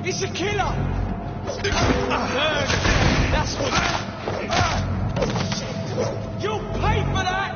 He's a killer! That's what... Shit! You'll pay for that!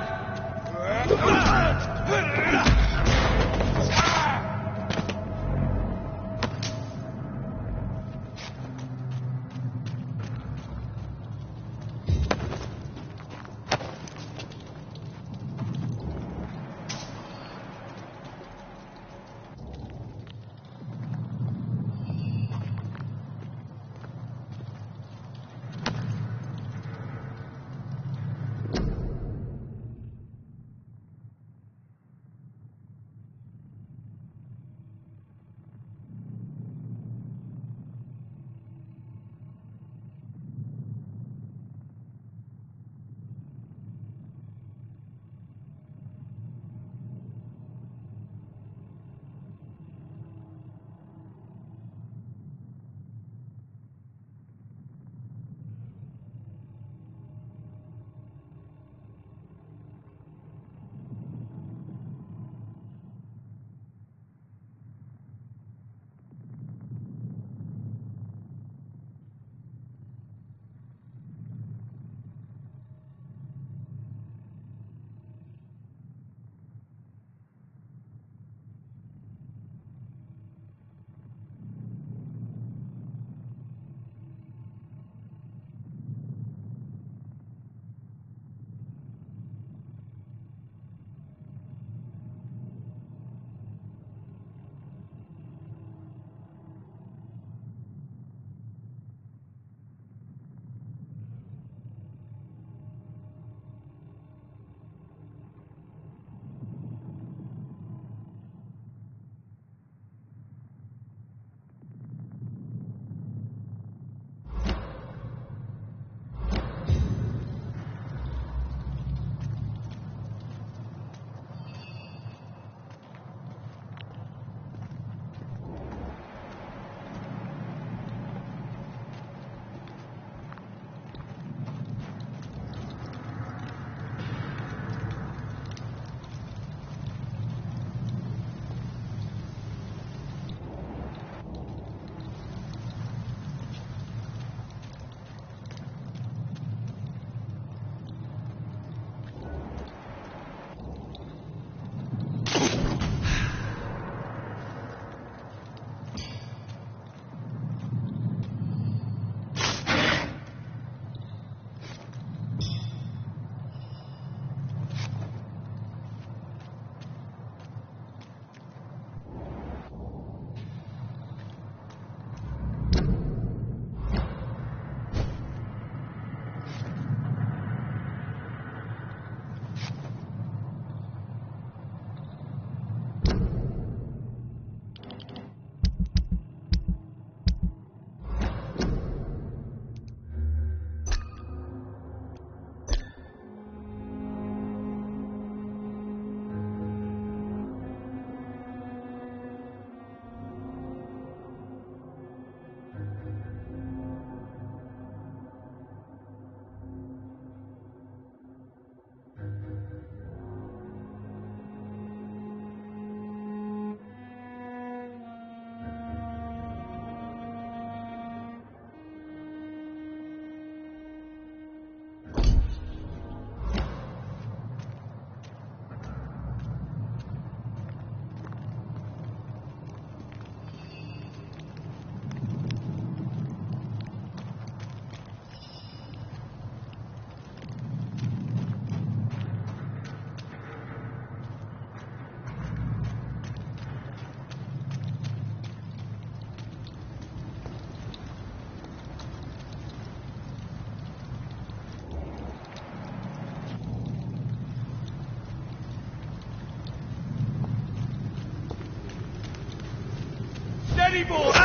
keyboard!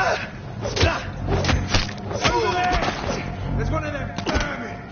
Over there! There's one of them vermin!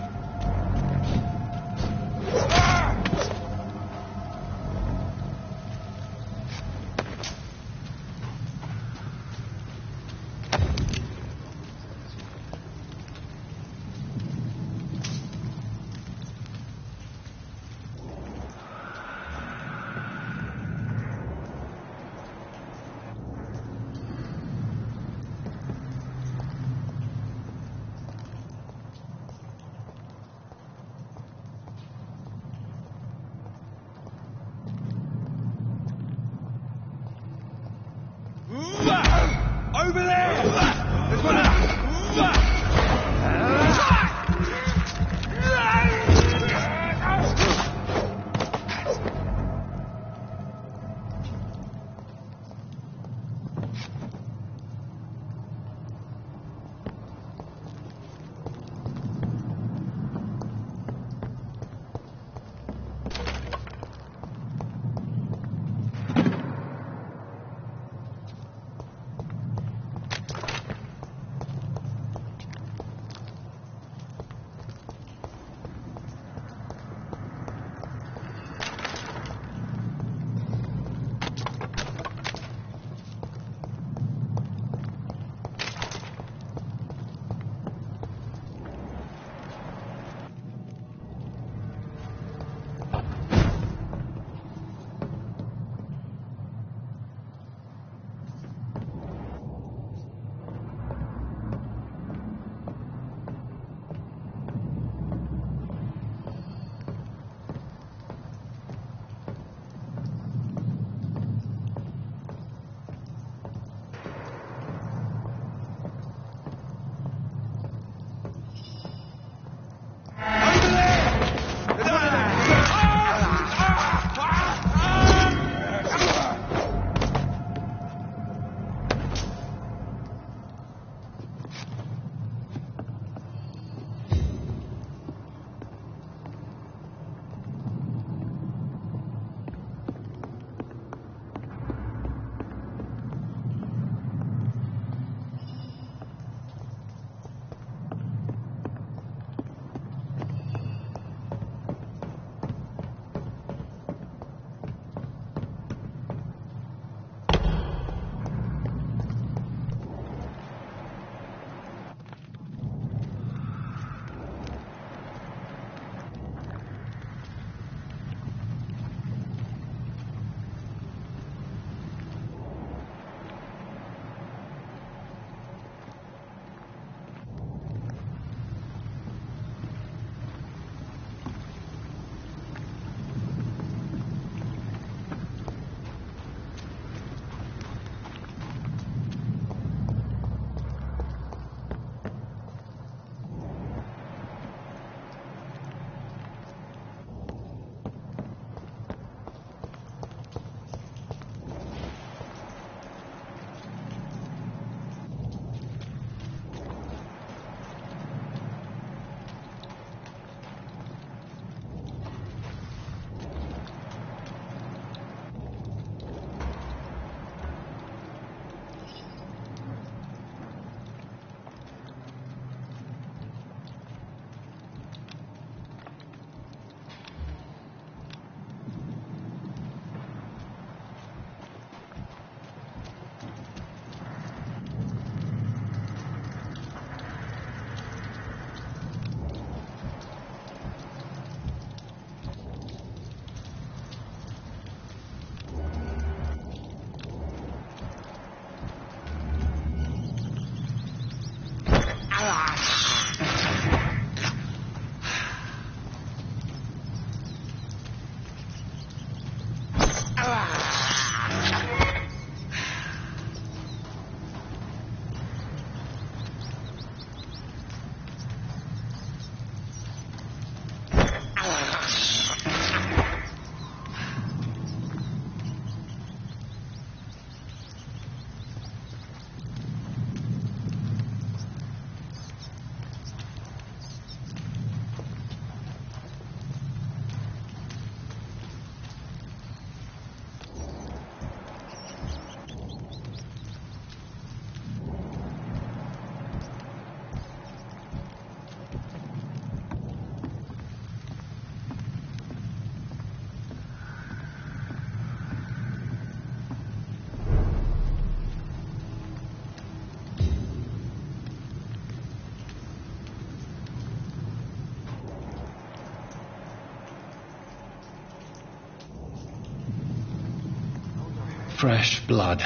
Fresh blood.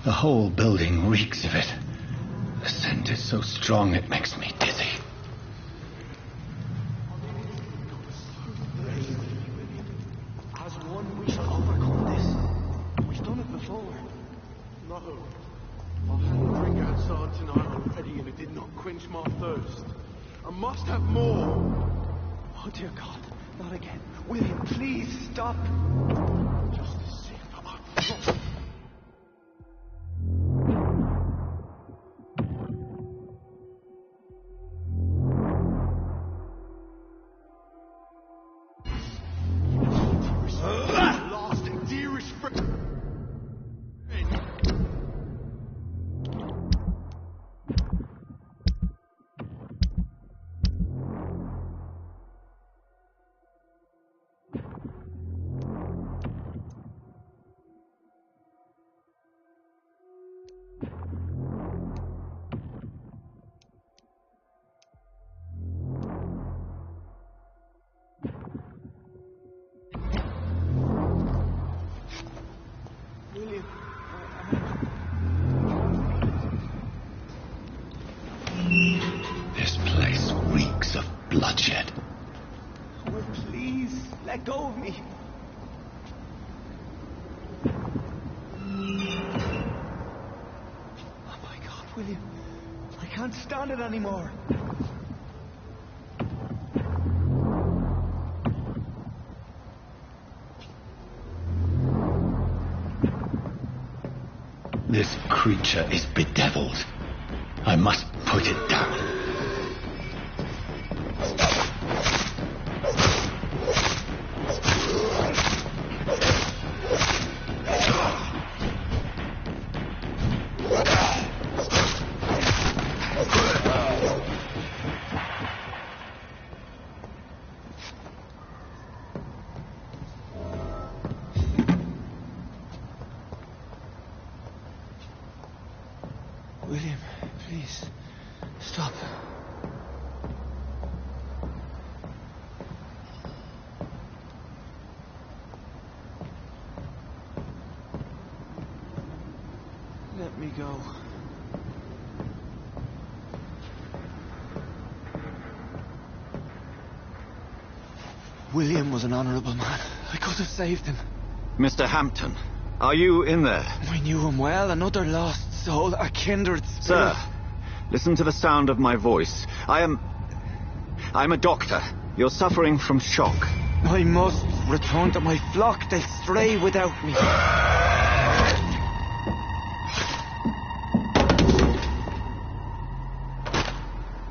The whole building reeks of it. The scent is so strong it makes me dizzy. As one, we shall overcome this. We've done it before. No. I've had a drink outside tonight already, and it did not quench my thirst. I must have more. Oh, dear God. Not again. William, please stop. Just a sip. This place reeks of bloodshed. Will, please, let go of me. Oh my God, William. I can't stand it anymore. This creature is bedeviled. I must put it down. William, please, stop. Let me go. William was an honourable man. I could have saved him. Mr. Hampton, are you in there? I knew him well, another lost soul, a kindred spirit. Sir, listen to the sound of my voice. I'm a doctor. You're suffering from shock. I must return to my flock. They'll stray without me.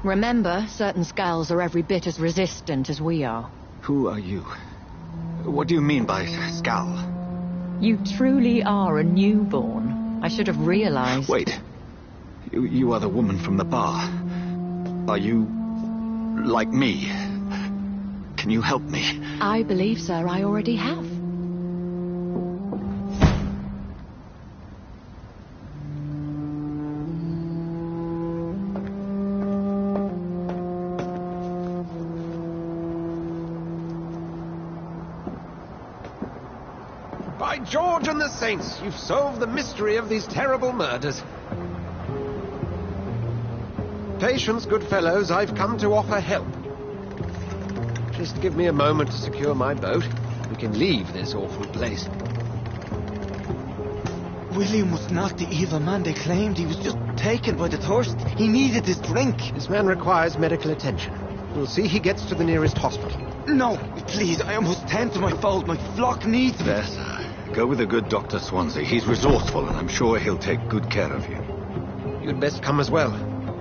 Remember, certain skulls are every bit as resistant as we are. Who are you? What do you mean by Scal? You truly are a newborn. I should have realized. Wait. You are the woman from the bar. Are you like me? Can you help me? I believe, sir, I already have. By George and the Saints, you've solved the mystery of these terrible murders. Patience, good fellows, I've come to offer help. Just give me a moment to secure my boat. We can leave this awful place. William was not the evil man they claimed. He was just taken by the thirst. He needed this drink. This man requires medical attention. We'll see he gets to the nearest hospital. No, please, I must tend to my fold. My flock needs me. There, sir. Go with the good Dr. Swansea. He's resourceful, and I'm sure he'll take good care of you. You'd best come as well.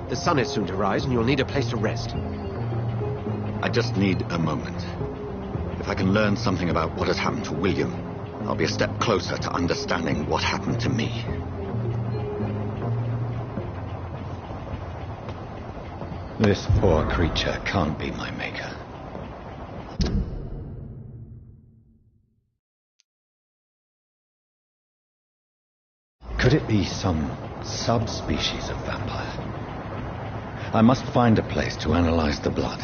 The sun is soon to rise, and you'll need a place to rest. I just need a moment. If I can learn something about what has happened to William, I'll be a step closer to understanding what happened to me. This poor creature can't be my maker. Could it be some subspecies of vampire? I must find a place to analyze the blood.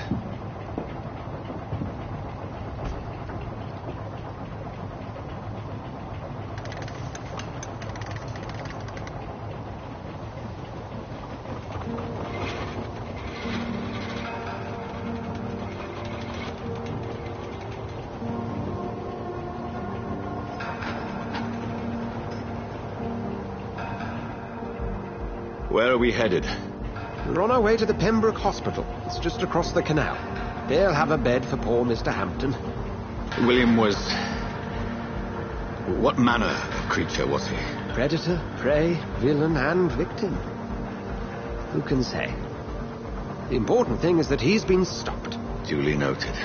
Where are we headed? We're on our way to the Pembroke Hospital. It's just across the canal. They'll have a bed for poor Mr. Hampton. William was... What manner of creature was he? Predator, prey, villain, and victim. Who can say? The important thing is that he's been stopped. Duly noted.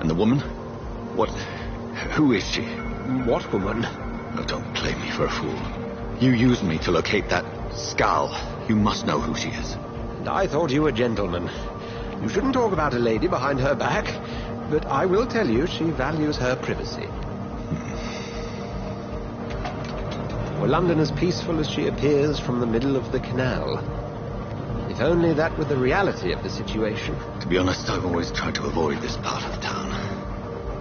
And the woman? What... Who is she? What woman? Oh, don't play me for a fool. You used me to locate that skull. You must know who she is. And I thought you a gentleman. You shouldn't talk about a lady behind her back, but I will tell you she values her privacy. Were London as peaceful as she appears from the middle of the canal? If only that were the reality of the situation. To be honest, I've always tried to avoid this part of town.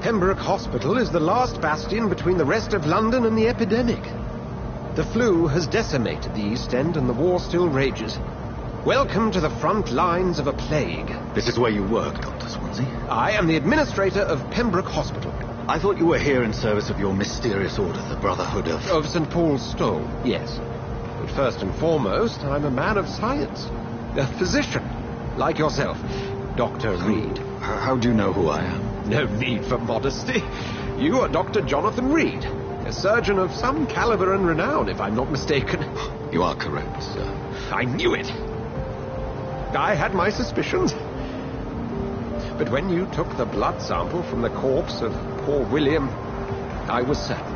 Pembroke Hospital is the last bastion between the rest of London and the epidemic. The flu has decimated the East End and the war still rages. Welcome to the front lines of a plague. This is where you work, Dr. Swansea? I am the administrator of Pembroke Hospital. I thought you were here in service of your mysterious order, the Brotherhood of... Of St. Paul's Stole, yes. But first and foremost, I'm a man of science. A physician, like yourself, Dr. Reed. How do you know who I am? No need for modesty. You are Dr. Jonathan Reed, a surgeon of some caliber and renown, if I'm not mistaken. You are correct, sir. I knew it. I had my suspicions. But when you took the blood sample from the corpse of poor William, I was certain.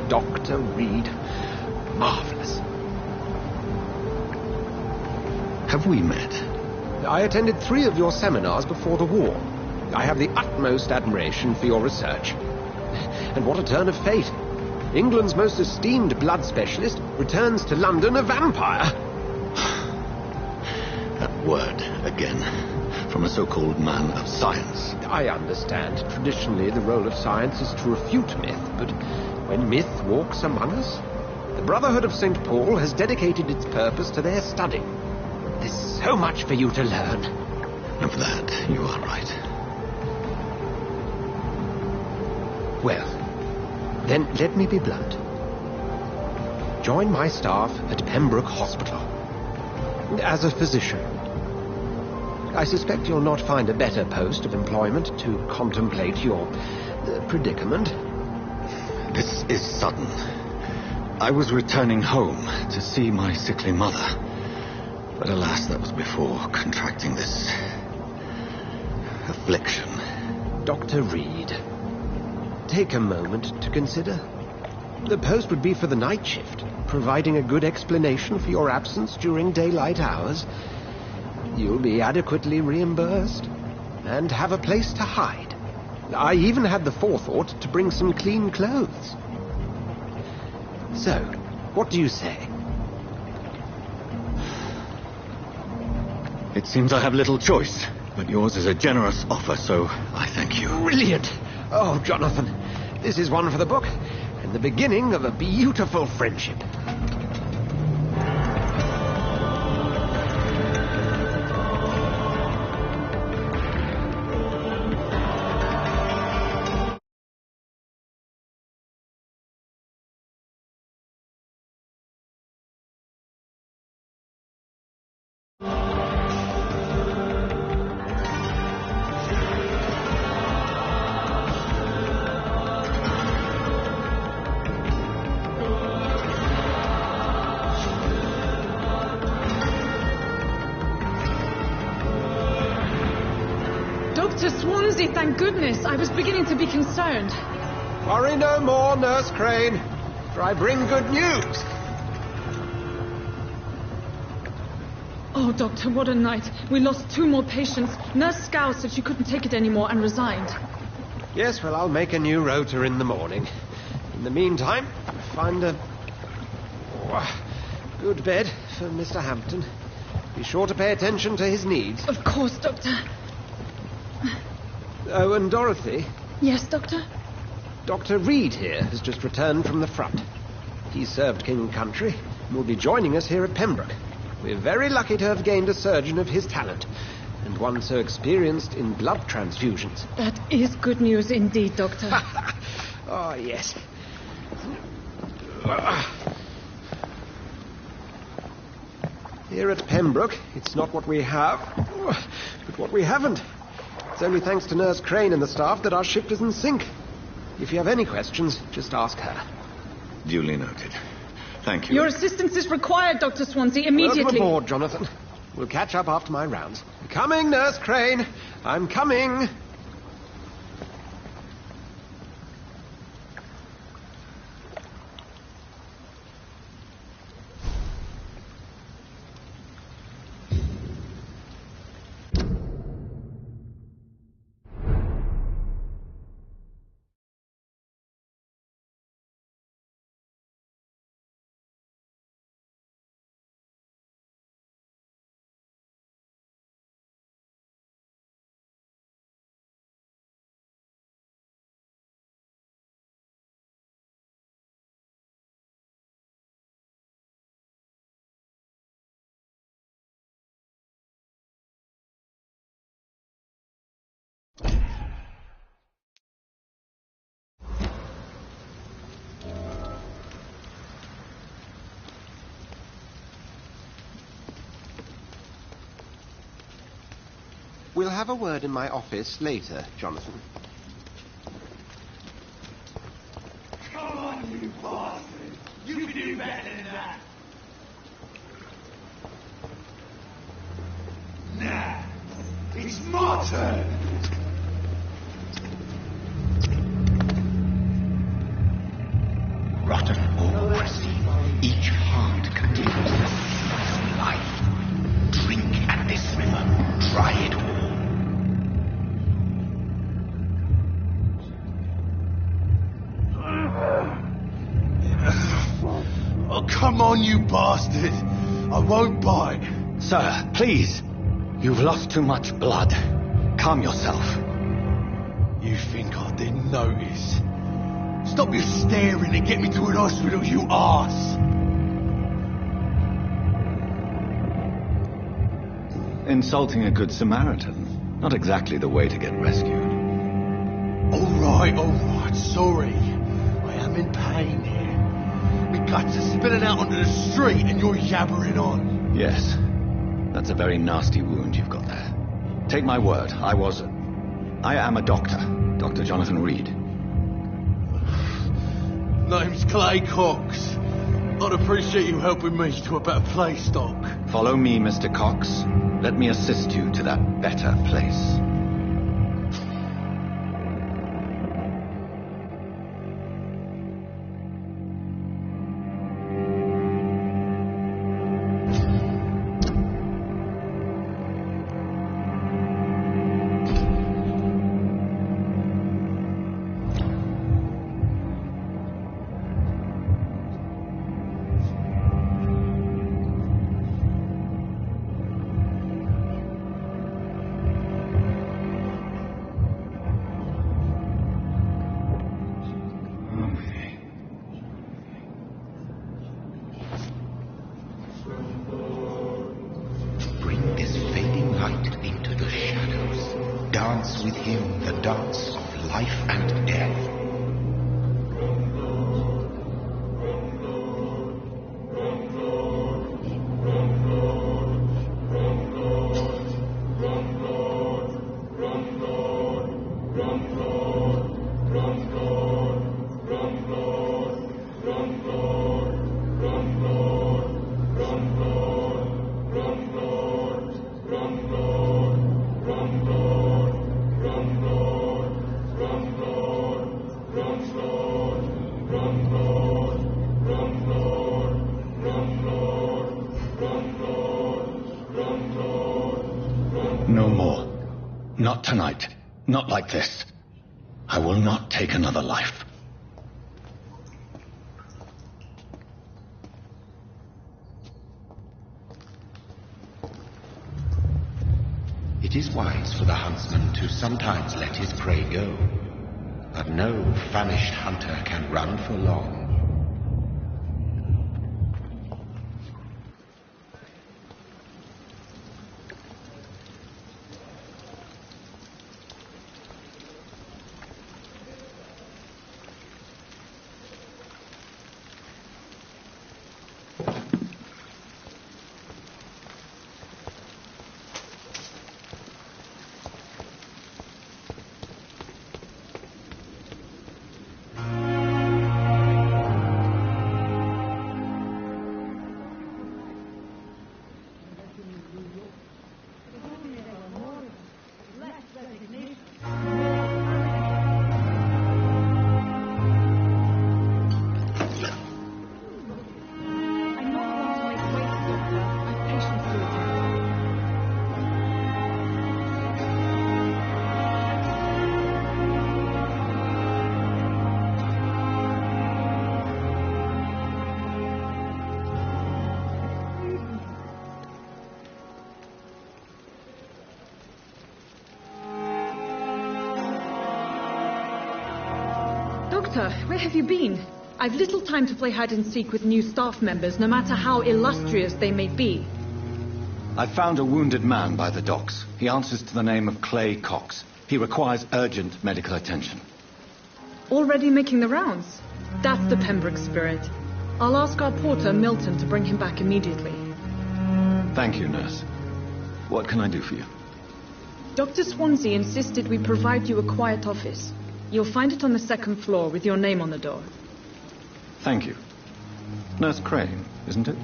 Dr. Reed. Marvelous. Have we met? I attended 3 of your seminars before the war. I have the utmost admiration for your research. And what a turn of fate. England's most esteemed blood specialist returns to London a vampire. That word, again, from a so-called man of science. I understand. Traditionally, the role of science is to refute myth, but when myth walks among us, the Brotherhood of St. Paul has dedicated its purpose to their study. There's so much for you to learn. Of that, you are right. Well, then let me be blunt. Join my staff at Pembroke Hospital. As a physician. I suspect you'll not find a better post of employment to contemplate your predicament. This is sudden. I was returning home to see my sickly mother. But alas, that was before contracting this... affliction. Dr. Reed, take a moment to consider. The post would be for the night shift, providing a good explanation for your absence during daylight hours. You'll be adequately reimbursed, and have a place to hide. I even had the forethought to bring some clean clothes. So, what do you say? It seems I have little choice, but yours is a generous offer, so I thank you. Brilliant! Oh, Jonathan, this is one for the book, and the beginning of a beautiful friendship. Dr. Swansea, thank goodness. I was beginning to be concerned. Worry no more, Nurse Crane, for I bring good news. Oh, Doctor, what a night. We lost 2 more patients. Nurse Scow said she couldn't take it anymore and resigned. Yes, well, I'll make a new rota in the morning. In the meantime, find a good bed for Mr. Hampton. Be sure to pay attention to his needs. Of course, Doctor. Oh, and Dorothy? Yes, Doctor? Dr. Reed here has just returned from the front. He served King and Country and will be joining us here at Pembroke. We're very lucky to have gained a surgeon of his talent, and one so experienced in blood transfusions. That is good news indeed, Doctor. Oh, yes. Here at Pembroke, it's not what we have, but what we haven't. It's only thanks to Nurse Crane and the staff that our ship doesn't sink. If you have any questions, just ask her. Duly noted. Thank you. Your assistance is required, Dr. Swansea, immediately. Welcome aboard, Jonathan. We'll catch up after my rounds. Coming, Nurse Crane. I'm coming. We'll have a word in my office later, Jonathan. Come on, you bastard! You can do better than that! Nah, it's my turn! Rotten autocracy. Each heart contains the seeds of life. Drink at this river. Try it all. Oh, come on, you bastard! I won't bite. Sir, please. You've lost too much blood. Calm yourself. You think I didn't notice? Stop your staring and get me to an hospital, you arse! Insulting a good Samaritan. Not exactly the way to get rescued. Alright, sorry. I am in pain here. My guts are spilling out onto the street and you're yabbering on. Yes. That's a very nasty wound you've got there. Take my word, I am a doctor. Dr. Jonathan Reed. Name's Clay Cox. I'd appreciate you helping me to a better place, Doc. Follow me, Mr. Cox. Let me assist you to that better place. Bring this fading light into the shadows. Dance with him the dance of life and death. No more. Not tonight. Not like this. I will not take another life. It is wise for the huntsman to sometimes let his prey go, but no famished hunter can run for long. Doctor, where have you been? I've little time to play hide and seek with new staff members, no matter how illustrious they may be. I found a wounded man by the docks. He answers to the name of Clay Cox. He requires urgent medical attention. Already making the rounds? That's the Pembroke spirit. I'll ask our porter, Milton, to bring him back immediately. Thank you, nurse. What can I do for you? Dr. Swansea insisted we provide you a quiet office. You'll find it on the second floor with your name on the door. Thank you. Nurse Crane, isn't it?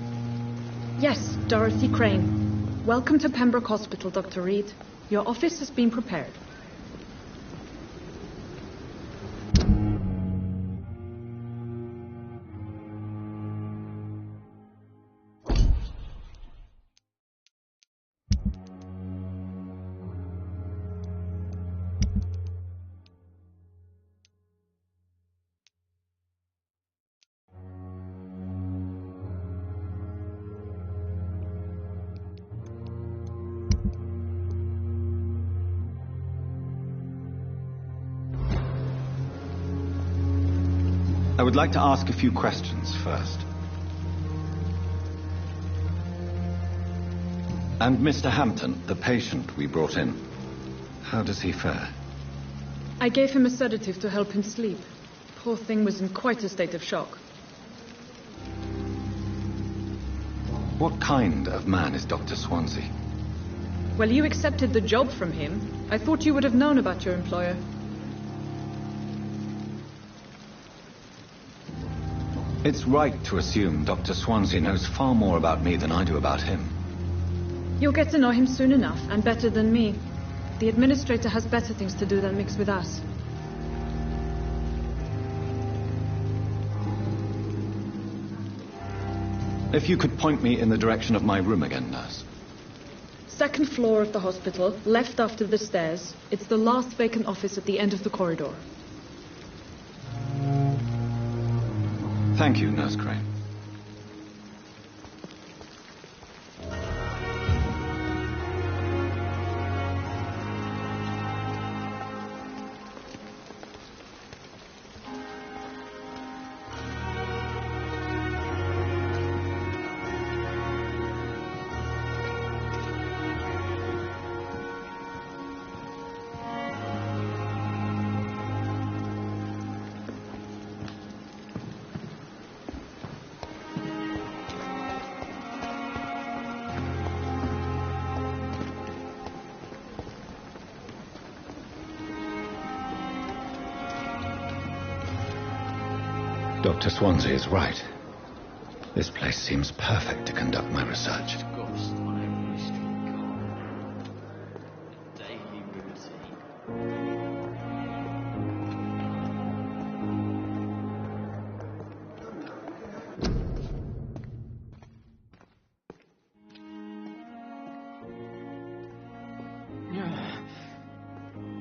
Yes, Dorothy Crane. Welcome to Pembroke Hospital, Dr. Reed. Your office has been prepared. I would like to ask a few questions first. And Mr. Hampton, the patient we brought in, how does he fare? I gave him a sedative to help him sleep. Poor thing was in quite a state of shock. What kind of man is Dr. Swansea? Well, you accepted the job from him. I thought you would have known about your employer. It's right to assume Dr. Swansea knows far more about me than I do about him. You'll get to know him soon enough, and better than me. The administrator has better things to do than mix with us. If you could point me in the direction of my room again, nurse. Second floor of the hospital, left after the stairs. It's the last vacant office at the end of the corridor. Thank you, Nurse Crane. Dr. Swansea is right. This place seems perfect to conduct my research. Ghost on every street corner. Daily routine.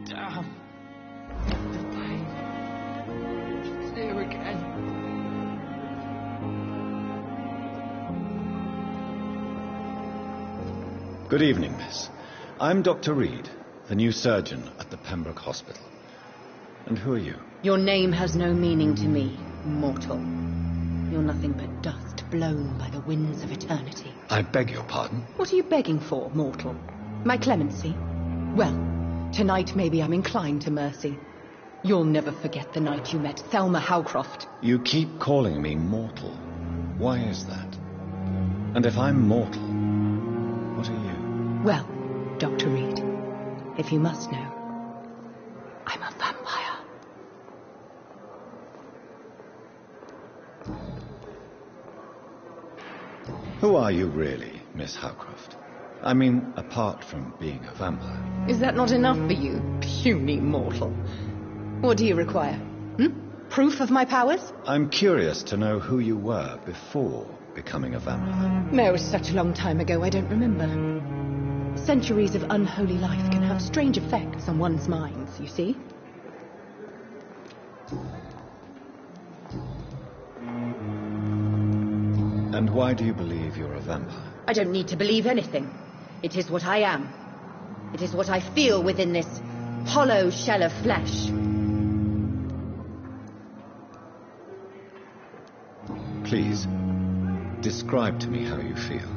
Damn. The pain. It's here again. Good evening, miss. I'm Dr. Reed, the new surgeon at the Pembroke Hospital. And who are you? Your name has no meaning to me, mortal. You're nothing but dust blown by the winds of eternity. I beg your pardon? What are you begging for, mortal? My clemency? Well, tonight maybe I'm inclined to mercy. You'll never forget the night you met Thelma Howcroft. You keep calling me mortal. Why is that? And if I'm mortal, what are you? Well, Dr. Reed, if you must know, I'm a vampire. Who are you really, Miss Howcroft? I mean, apart from being a vampire. Is that not enough for you, puny mortal? What do you require? Proof of my powers? I'm curious to know who you were before becoming a vampire. No, such a long time ago, I don't remember. Centuries of unholy life can have strange effects on one's minds, you see? And why do you believe you're a vampire? I don't need to believe anything. It is what I am. It is what I feel within this hollow shell of flesh. Please, describe to me how you feel.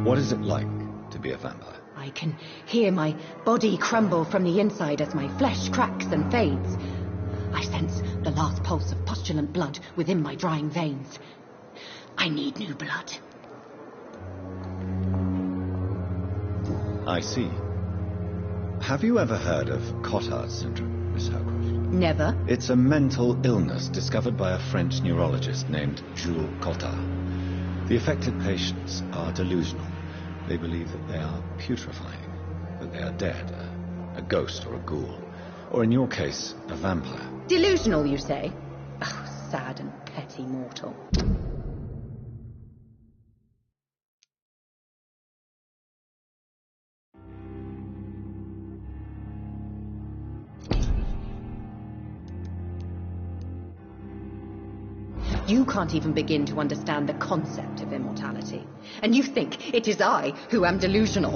What is it like to be a vampire? I can hear my body crumble from the inside as my flesh cracks and fades. I sense the last pulse of postulant blood within my drying veins. I need new blood. I see. Have you ever heard of Cotard syndrome, Miss Howcroft? Never. It's a mental illness discovered by a French neurologist named Jules Cotard. The affected patients are delusional. They believe that they are putrefying, that they are dead, a ghost or a ghoul, or in your case, a vampire. Delusional, you say? Oh, sad and petty mortal. You can't even begin to understand the concept of immortality. And you think it is I who am delusional.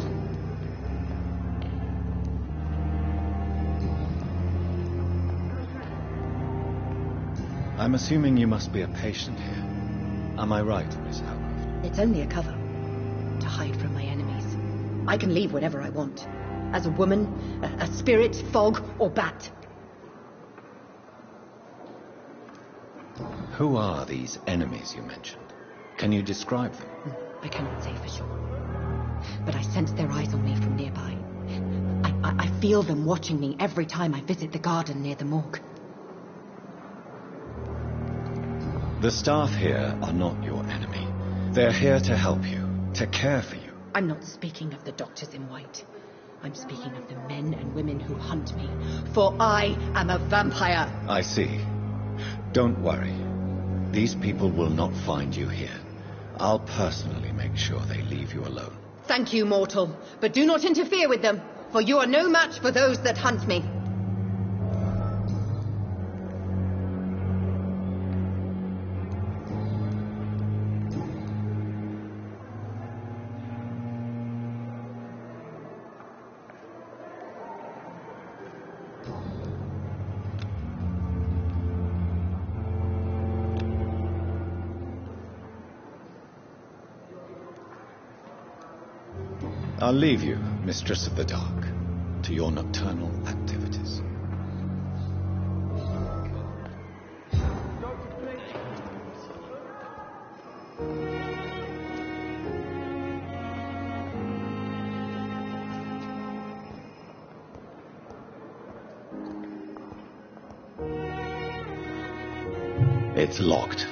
I'm assuming you must be a patient here. Am I right, Miss Howcroft? It's only a cover. To hide from my enemies. I can leave whenever I want. As a woman, a spirit, fog, or bat. Who are these enemies you mentioned? Can you describe them? I cannot say for sure. But I sense their eyes on me from nearby. I feel them watching me every time I visit the garden near the morgue. The staff here are not your enemy. They're here to help you, to care for you. I'm not speaking of the doctors in white. I'm speaking of the men and women who hunt me. For I am a vampire. I see. Don't worry. These people will not find you here. I'll personally make sure they leave you alone. Thank you, mortal. But do not interfere with them, for you are no match for those that hunt me. I'll leave you, Mistress of the Dark, to your nocturnal activities. It's locked.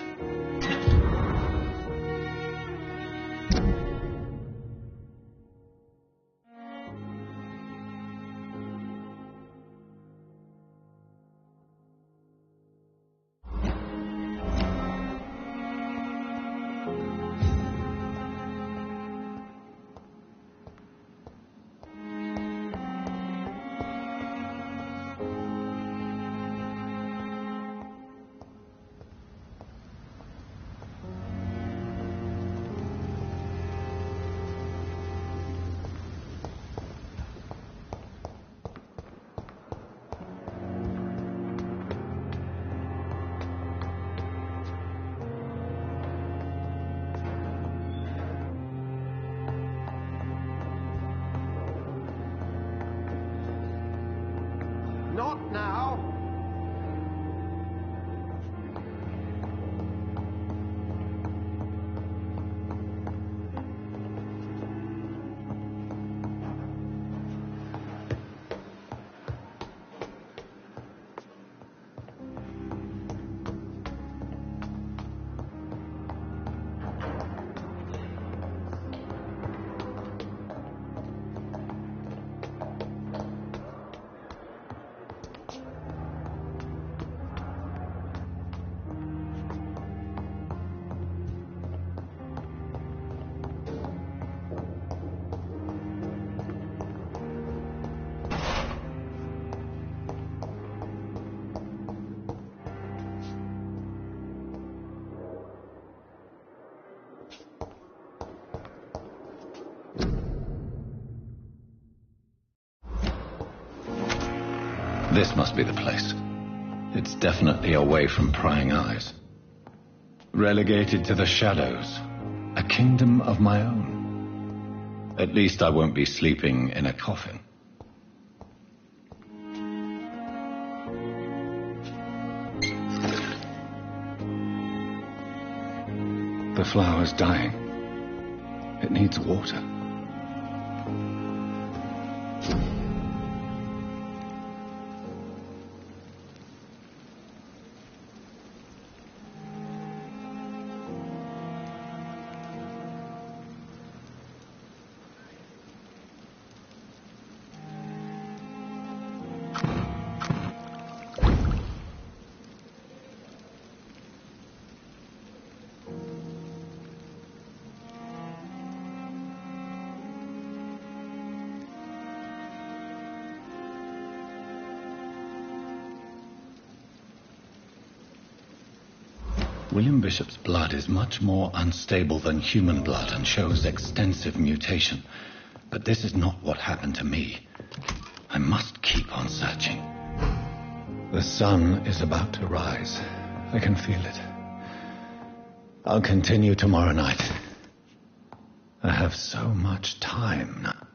Not now. This must be the place. It's definitely away from prying eyes. Relegated to the shadows. A kingdom of my own. At least I won't be sleeping in a coffin. The flower's dying. It needs water. William Bishop's blood is much more unstable than human blood and shows extensive mutation. But this is not what happened to me. I must keep on searching. The sun is about to rise. I can feel it. I'll continue tomorrow night. I have so much time now.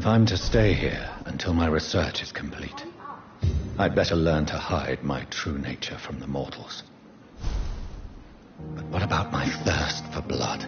If I'm to stay here until my research is complete, I'd better learn to hide my true nature from the mortals. But what about my thirst for blood?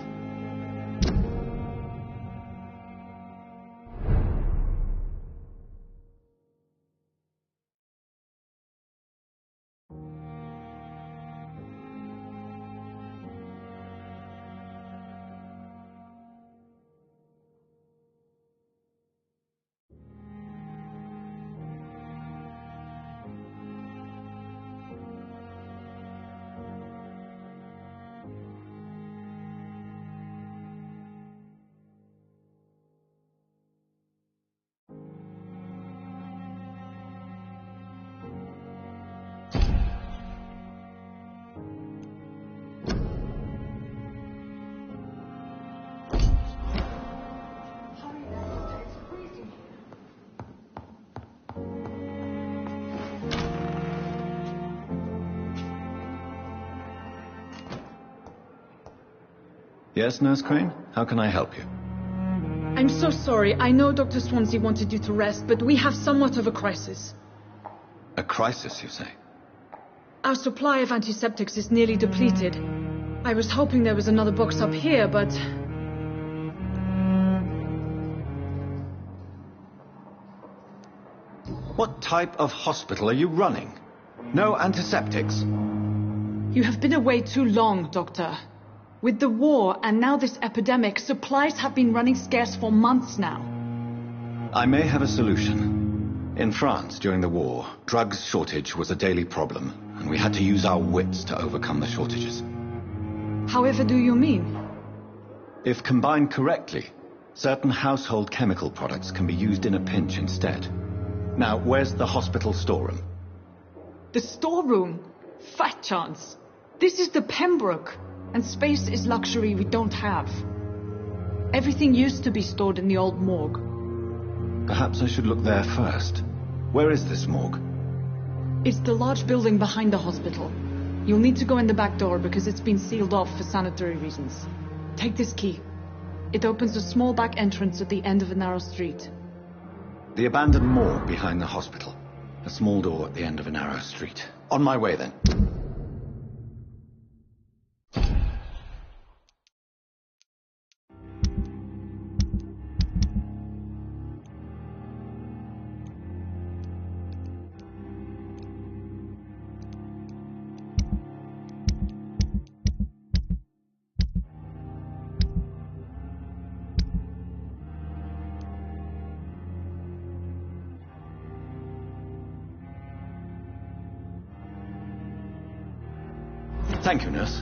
Yes, Nurse Crane? How can I help you? I'm so sorry. I know Dr. Swansea wanted you to rest, but we have somewhat of a crisis. A crisis, you say? Our supply of antiseptics is nearly depleted. I was hoping there was another box up here, but What type of hospital are you running? No antiseptics? You have been away too long, Doctor. With the war and now this epidemic, supplies have been running scarce for months now. I may have a solution. In France, during the war, drugs shortage was a daily problem, and we had to use our wits to overcome the shortages. However do you mean? If combined correctly, certain household chemical products can be used in a pinch instead. Now, where's the hospital storeroom? The storeroom? Fat chance. This is the Pembroke, and space is luxury we don't have. Everything used to be stored in the old morgue. Perhaps I should look there first. Where is this morgue? It's the large building behind the hospital. You'll need to go in the back door because it's been sealed off for sanitary reasons. Take this key. It opens a small back entrance at the end of a narrow street. The abandoned morgue behind the hospital. A small door at the end of a narrow street. On my way, then. Thank you, nurse.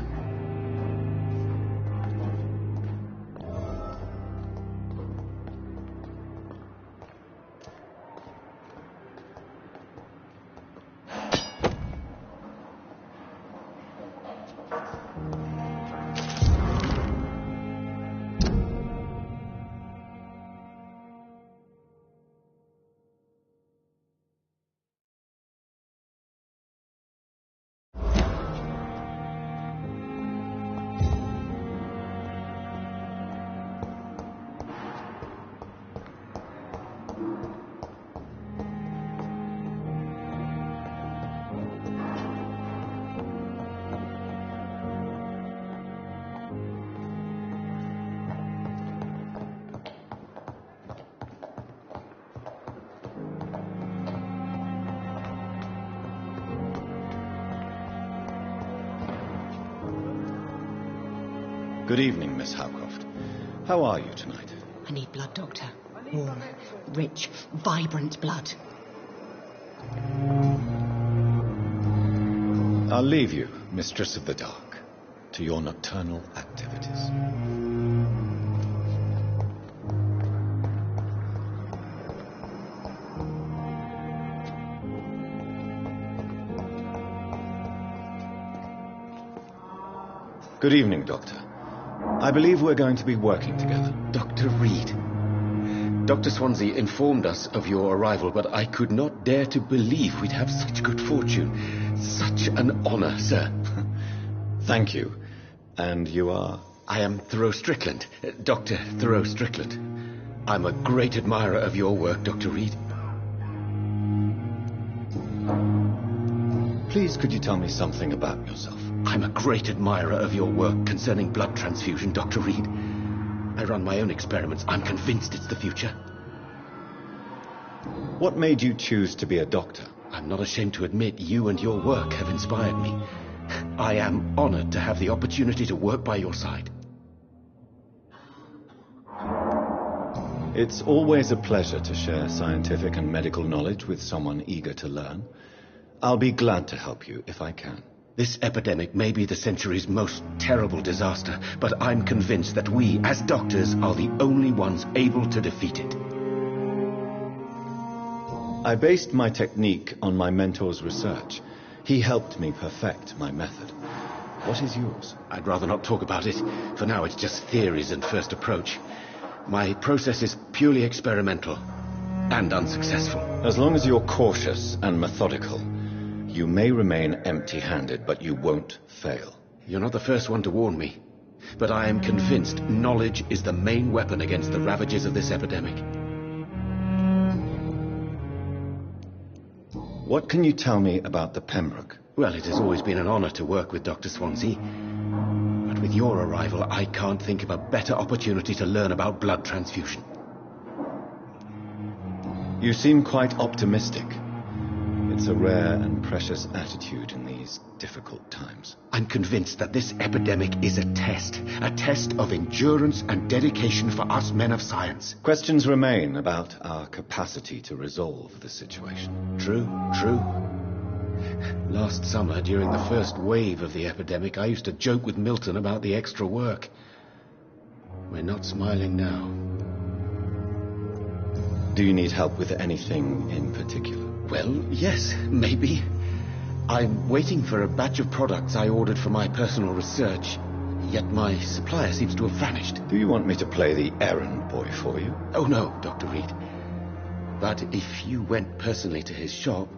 Good evening, Miss Howcroft. How are you tonight? I need blood, Doctor. Warm, rich, vibrant blood. I'll leave you, Mistress of the Dark, to your nocturnal activities. Good evening, Doctor. I believe we're going to be working together. Dr. Reed. Dr. Swansea informed us of your arrival, but I could not dare to believe we'd have such good fortune. Such an honor, sir. Thank you. And you are? I am Thoreau Strickland, Dr. Thoreau Strickland. I'm a great admirer of your work, Dr. Reed. Please, could you tell me something about yourself? I'm a great admirer of your work concerning blood transfusion, Dr. Reed. I run my own experiments. I'm convinced it's the future. What made you choose to be a doctor? I'm not ashamed to admit you and your work have inspired me. I am honored to have the opportunity to work by your side. It's always a pleasure to share scientific and medical knowledge with someone eager to learn. I'll be glad to help you if I can. This epidemic may be the century's most terrible disaster, but I'm convinced that we, as doctors, are the only ones able to defeat it. I based my technique on my mentor's research. He helped me perfect my method. What is yours? I'd rather not talk about it. For now, it's just theories and first approach. My process is purely experimental and unsuccessful. As long as you're cautious and methodical, you may remain empty-handed, but you won't fail. You're not the first one to warn me, but I am convinced knowledge is the main weapon against the ravages of this epidemic. What can you tell me about the Pembroke? Well, it has always been an honor to work with Dr. Swansea. But with your arrival, I can't think of a better opportunity to learn about blood transfusion. You seem quite optimistic. It's a rare and precious attitude in these difficult times. I'm convinced that this epidemic is a test of endurance and dedication for us men of science. Questions remain about our capacity to resolve the situation. True. Last summer, during the first wave of the epidemic, I used to joke with Milton about the extra work. We're not smiling now. Do you need help with anything in particular? Well, yes, maybe. I'm waiting for a batch of products I ordered for my personal research, yet my supplier seems to have vanished. Do you want me to play the errand boy for you? Oh, no, Dr. Reed. But if you went personally to his shop,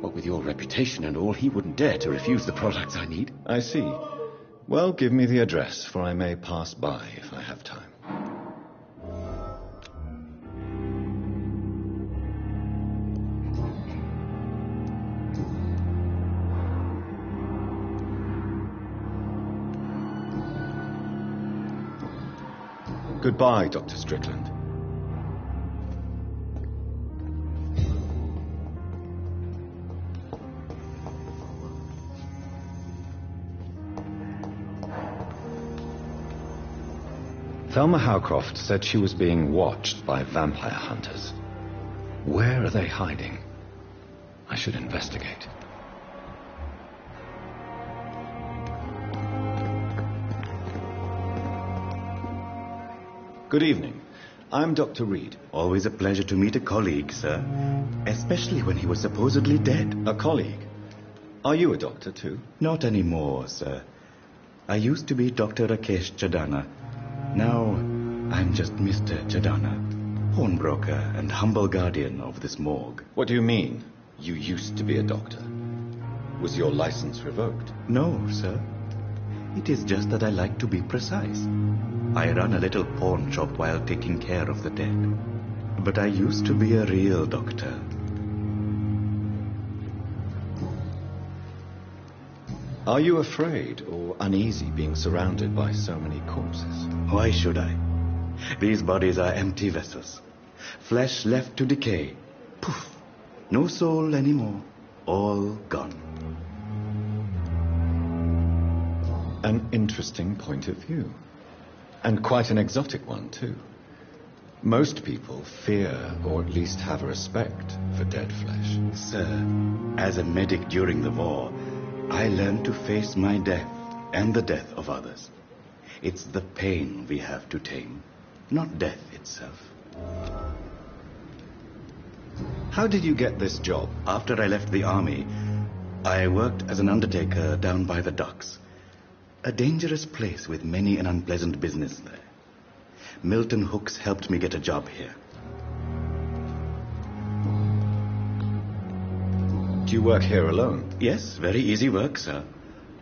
what with your reputation and all, he wouldn't dare to refuse the products I need. I see. Well, give me the address, for I may pass by if I have time. Goodbye, Dr. Strickland. Thelma Howcroft said she was being watched by vampire hunters. Where are they hiding? I should investigate. Good evening. I'm Dr. Reed. Always a pleasure to meet a colleague, sir. Especially when he was supposedly dead. A colleague? Are you a doctor, too? Not anymore, sir. I used to be Dr. Rakesh Chadana. Now, I'm just Mr. Chadana, pawnbroker and humble guardian of this morgue. What do you mean, you used to be a doctor? Was your license revoked? No, sir. It is just that I like to be precise. I run a little pawn shop while taking care of the dead. But I used to be a real doctor. Are you afraid or uneasy being surrounded by so many corpses? Why should I? These bodies are empty vessels. Flesh left to decay. Poof. No soul anymore. All gone. An interesting point of view. And quite an exotic one, too. Most people fear, or at least have respect, for dead flesh. Sir, as a medic during the war, I learned to face my death and the death of others. It's the pain we have to tame, not death itself. How did you get this job? After I left the army, I worked as an undertaker down by the docks. A dangerous place with many an unpleasant business there. Milton Hooks helped me get a job here. Do you work here alone? Yes, very easy work, sir.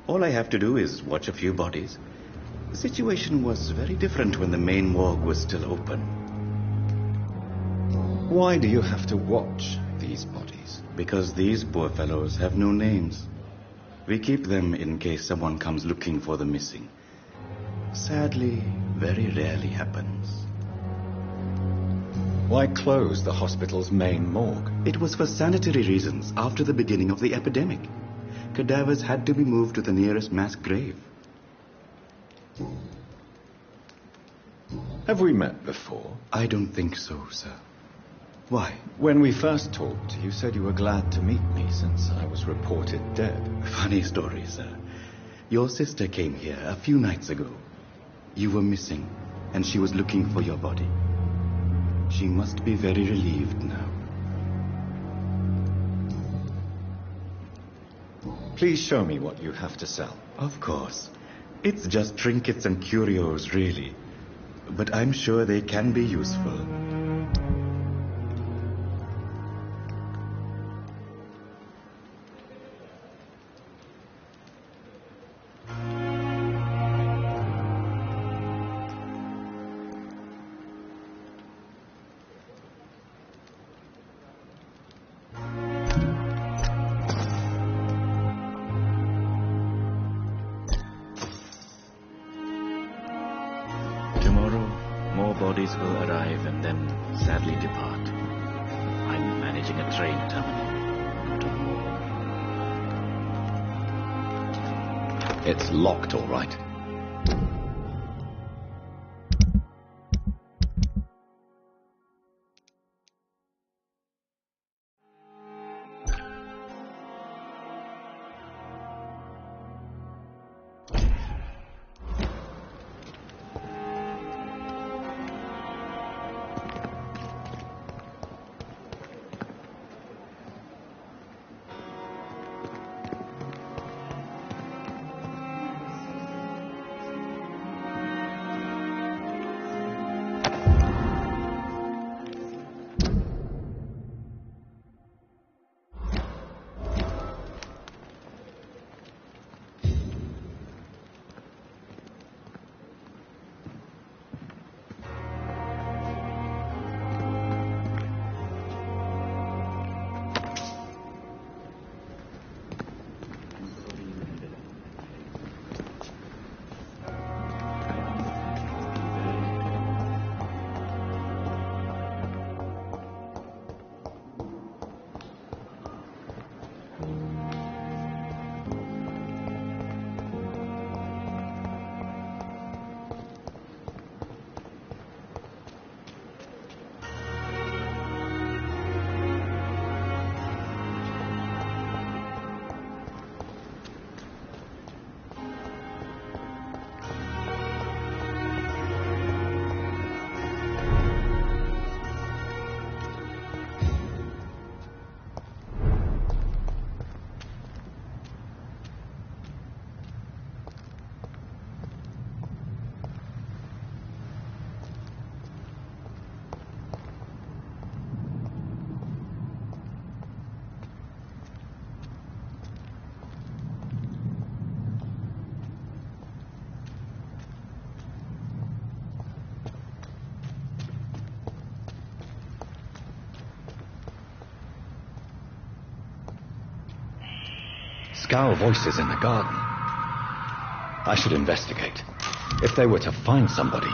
All I have to do is watch a few bodies. The situation was very different when the main morgue was still open. Why do you have to watch these bodies? Because these poor fellows have no names. We keep them in case someone comes looking for the missing. Sadly, very rarely happens. Why close the hospital's main morgue? It was for sanitary reasons after the beginning of the epidemic. Cadavers had to be moved to the nearest mass grave. Have we met before? I don't think so, sir. Why? When we first talked, you said you were glad to meet me since I was reported dead. Funny story, sir. Your sister came here a few nights ago. You were missing, and she was looking for your body. She must be very relieved now. Please show me what you have to sell. Of course. It's just trinkets and curios, really. But I'm sure they can be useful. Tomorrow, more bodies will arrive and then sadly depart. I approaching a train terminal. It's locked, all right. Scowl voices in the garden. I should investigate. If they were to find somebody...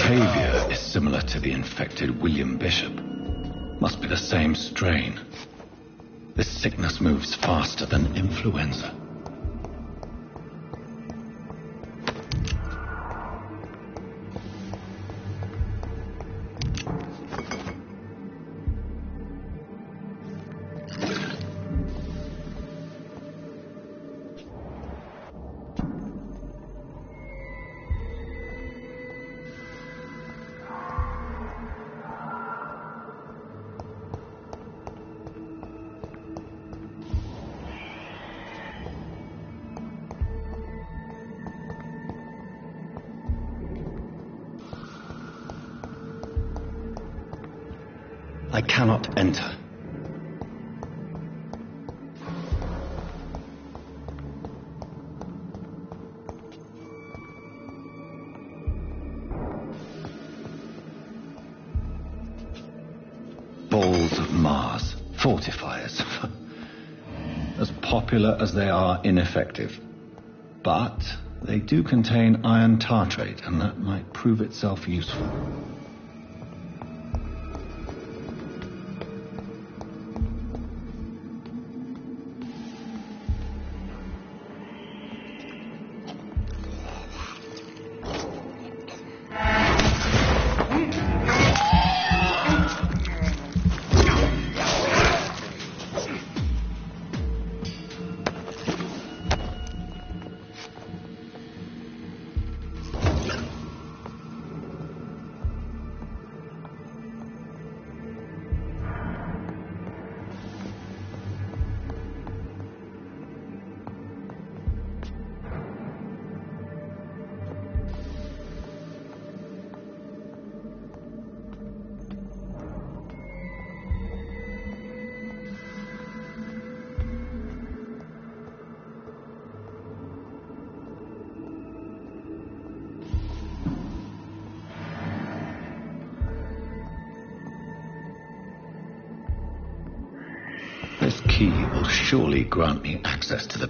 behavior is similar to the infected William Bishop. Must be the same strain. This sickness moves faster than influenza. I cannot enter. Balls of Mars, fortifiers. As popular as they are ineffective. But they do contain iron tartrate, and that might prove itself useful. This key will surely grant me access to the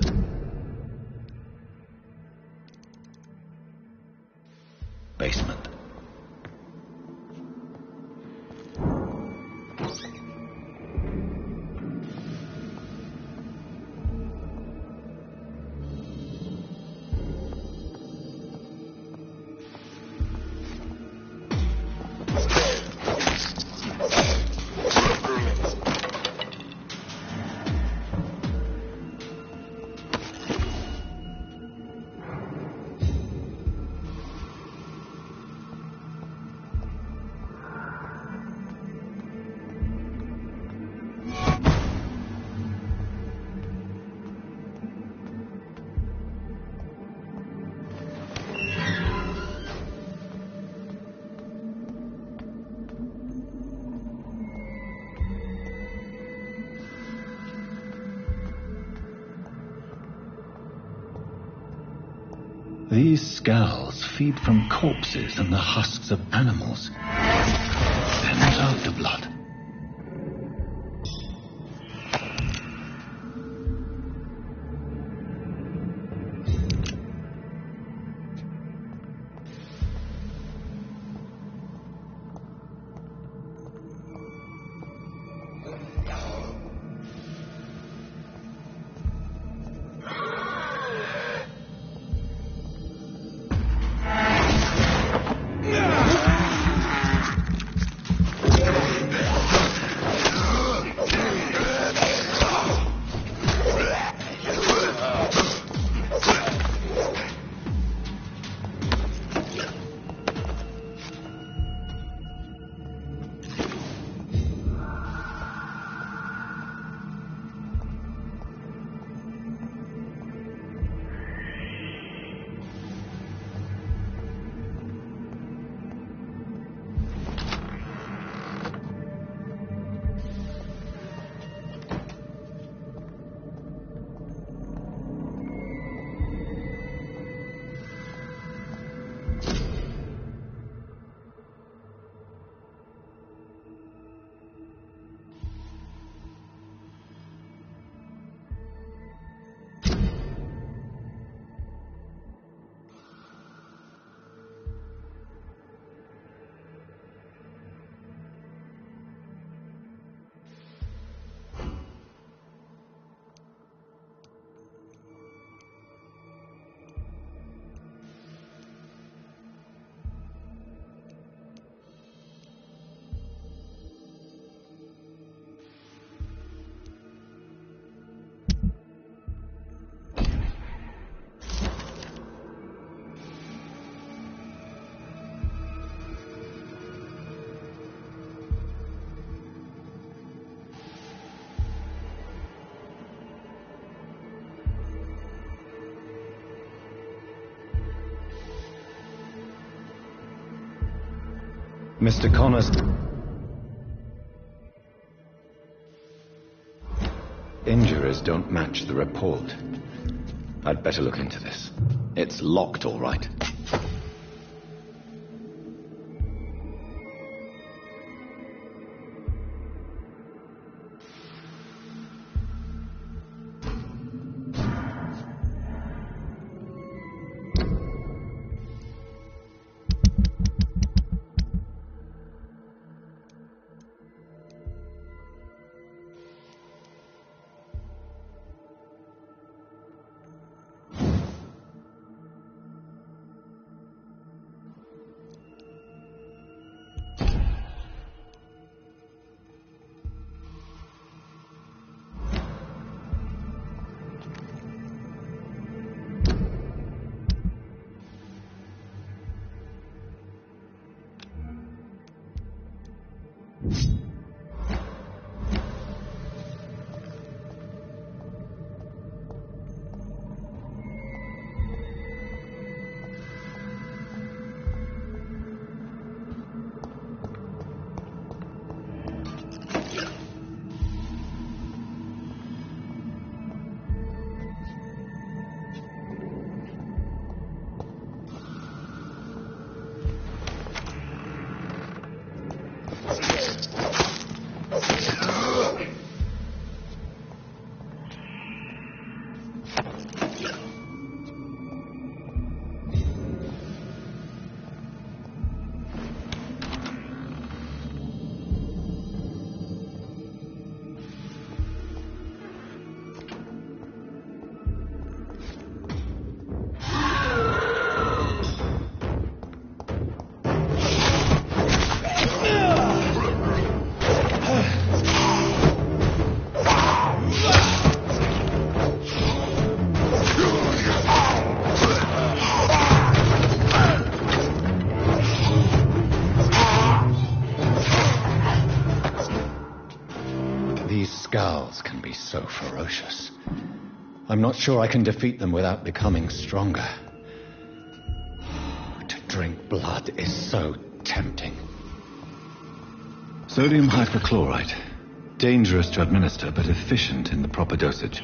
basement. These skulls feed from corpses and the husks of animals. They're not after blood. Mr. Connor's injuries don't match the report. I'd better look into this. It's locked, all right. Scowls can be so ferocious. I'm not sure I can defeat them without becoming stronger. To drink blood is so tempting. Sodium hypochlorite. Dangerous to administer, but efficient in the proper dosage.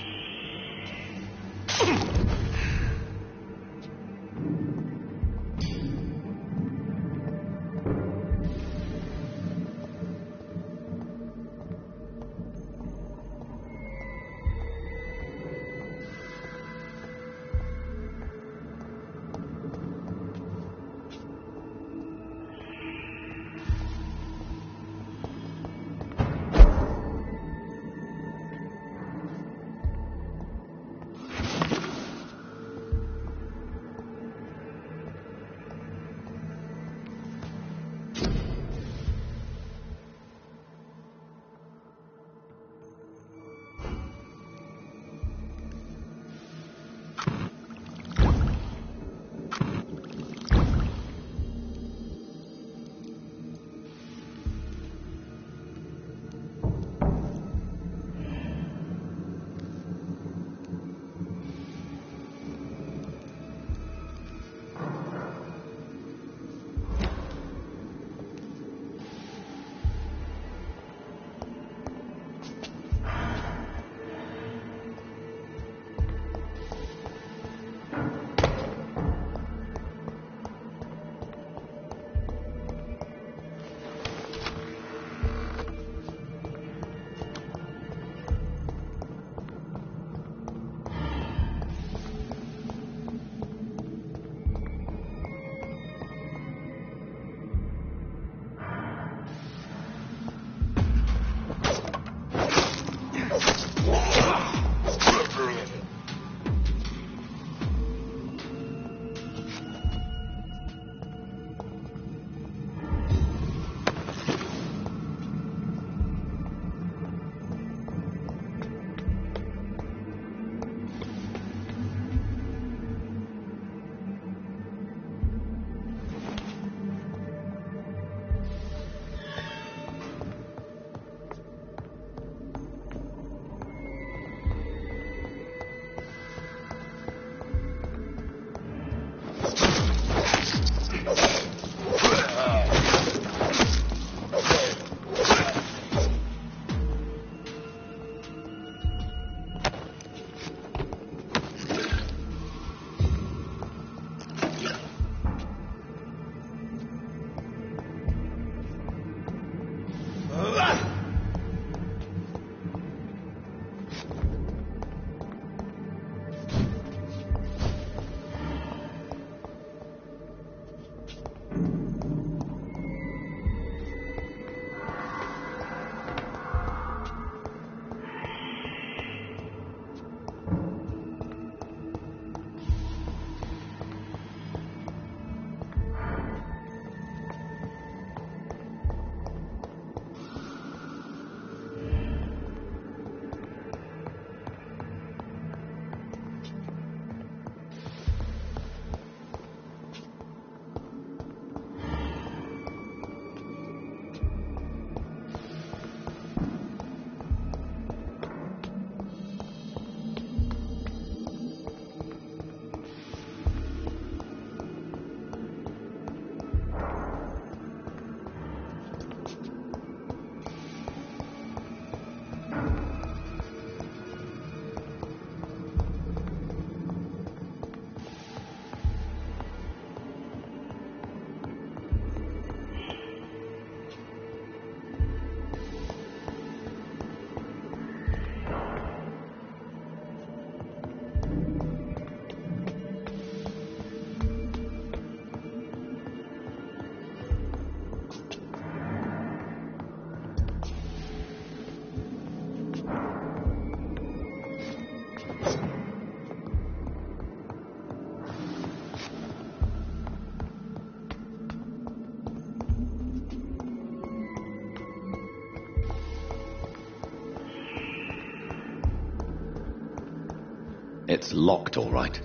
It's locked, all right.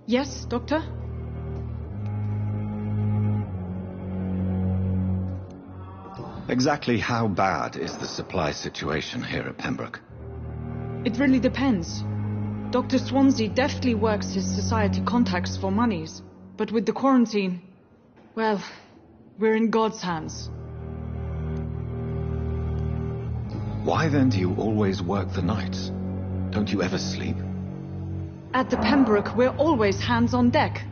Yes, Doctor? Exactly how bad is the supply situation here at Pembroke? It really depends. Dr. Swansea deftly works his society contacts for monies, but with the quarantine, well, we're in God's hands. Why then do you always work the nights? Don't you ever sleep? At the Pembroke, we're always hands on deck.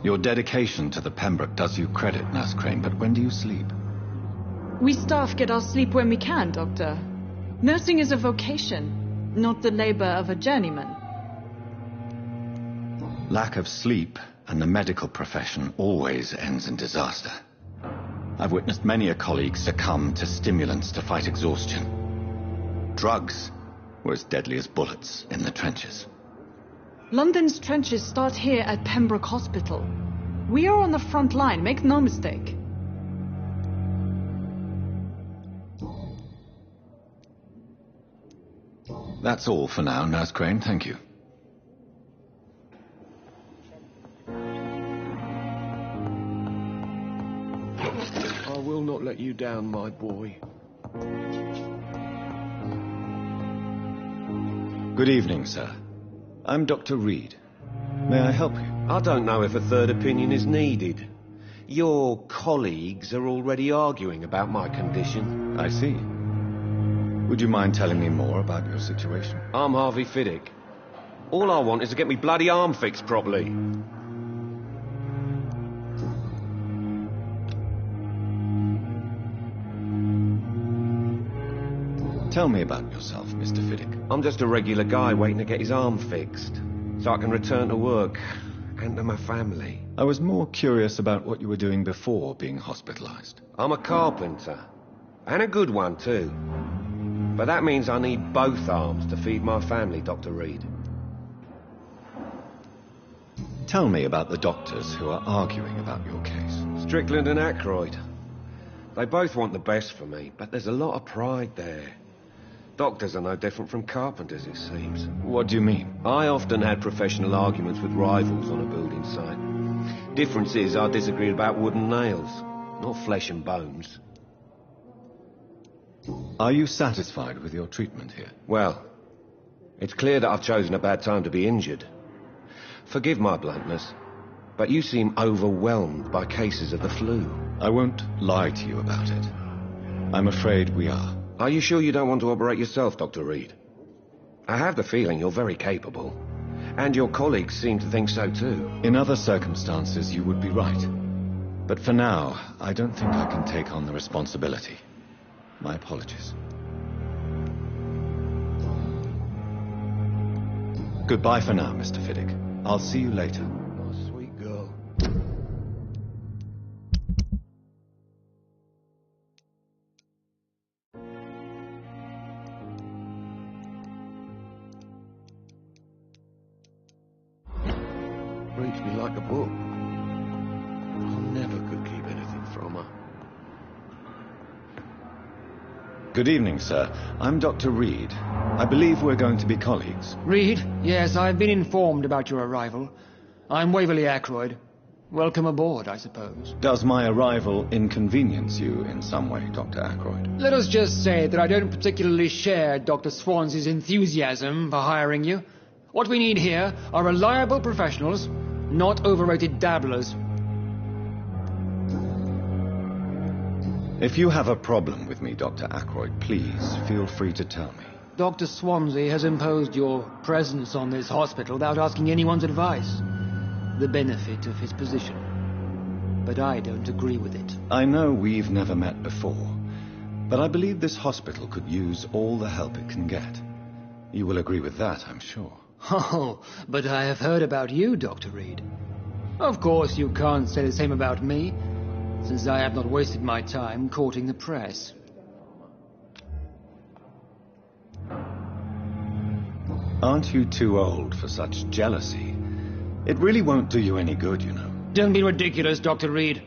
Your dedication to the Pembroke does you credit, Nurse Crane, but when do you sleep? We staff get our sleep when we can, Doctor. Nursing is a vocation, not the labor of a journeyman. Lack of sleep and the medical profession always ends in disaster. I've witnessed many a colleague succumb to stimulants to fight exhaustion. Drugs were as deadly as bullets in the trenches. London's trenches start here at Pembroke Hospital. We are on the front line, make no mistake. That's all for now, Nurse Crane, thank you. I will not let you down, my boy. Good evening, sir. I'm Dr. Reed. May I help you? I don't know if a third opinion is needed. Your colleagues are already arguing about my condition. I see. Would you mind telling me more about your situation? I'm Harvey Fiddick. All I want is to get me bloody arm fixed properly. Tell me about yourself, Mr. Fiddick. I'm just a regular guy waiting to get his arm fixed, so I can return to work and to my family. I was more curious about what you were doing before being hospitalized. I'm a carpenter, and a good one too. But that means I need both arms to feed my family, Dr. Reed. Tell me about the doctors who are arguing about your case. Strickland and Aykroyd. They both want the best for me, but there's a lot of pride there. Doctors are no different from carpenters, it seems. What do you mean? I often had professional arguments with rivals on a building site. Difference is I disagreed about wood and nails, not flesh and bones. Are you satisfied with your treatment here? Well, it's clear that I've chosen a bad time to be injured. Forgive my bluntness, but you seem overwhelmed by cases of the flu. I won't lie to you about it. I'm afraid we are. Are you sure you don't want to operate yourself, Dr. Reed? I have the feeling you're very capable. And your colleagues seem to think so too. In other circumstances, you would be right. But for now, I don't think I can take on the responsibility. My apologies. Goodbye for now, Mr. Fiddick. I'll see you later. Oh, sweet girl. Reads me like a book. I never could keep anything from her. Good evening, sir. I'm Dr. Reed. I believe we're going to be colleagues. Reed? Yes, I've been informed about your arrival. I'm Waverly Aykroyd. Welcome aboard, I suppose. Does my arrival inconvenience you in some way, Dr. Aykroyd? Let us just say that I don't particularly share Dr. Swansea's enthusiasm for hiring you. What we need here are reliable professionals, not overrated dabblers. If you have a problem with me, Dr. Aykroyd, please feel free to tell me. Dr. Swansea has imposed your presence on this hospital without asking anyone's advice. The benefit of his position. But I don't agree with it. I know we've never met before, but I believe this hospital could use all the help it can get. You will agree with that, I'm sure. Oh, but I have heard about you, Dr. Reed. Of course you can't say the same about me, since I have not wasted my time courting the press. Aren't you too old for such jealousy? It really won't do you any good, you know. Don't be ridiculous, Dr. Reed.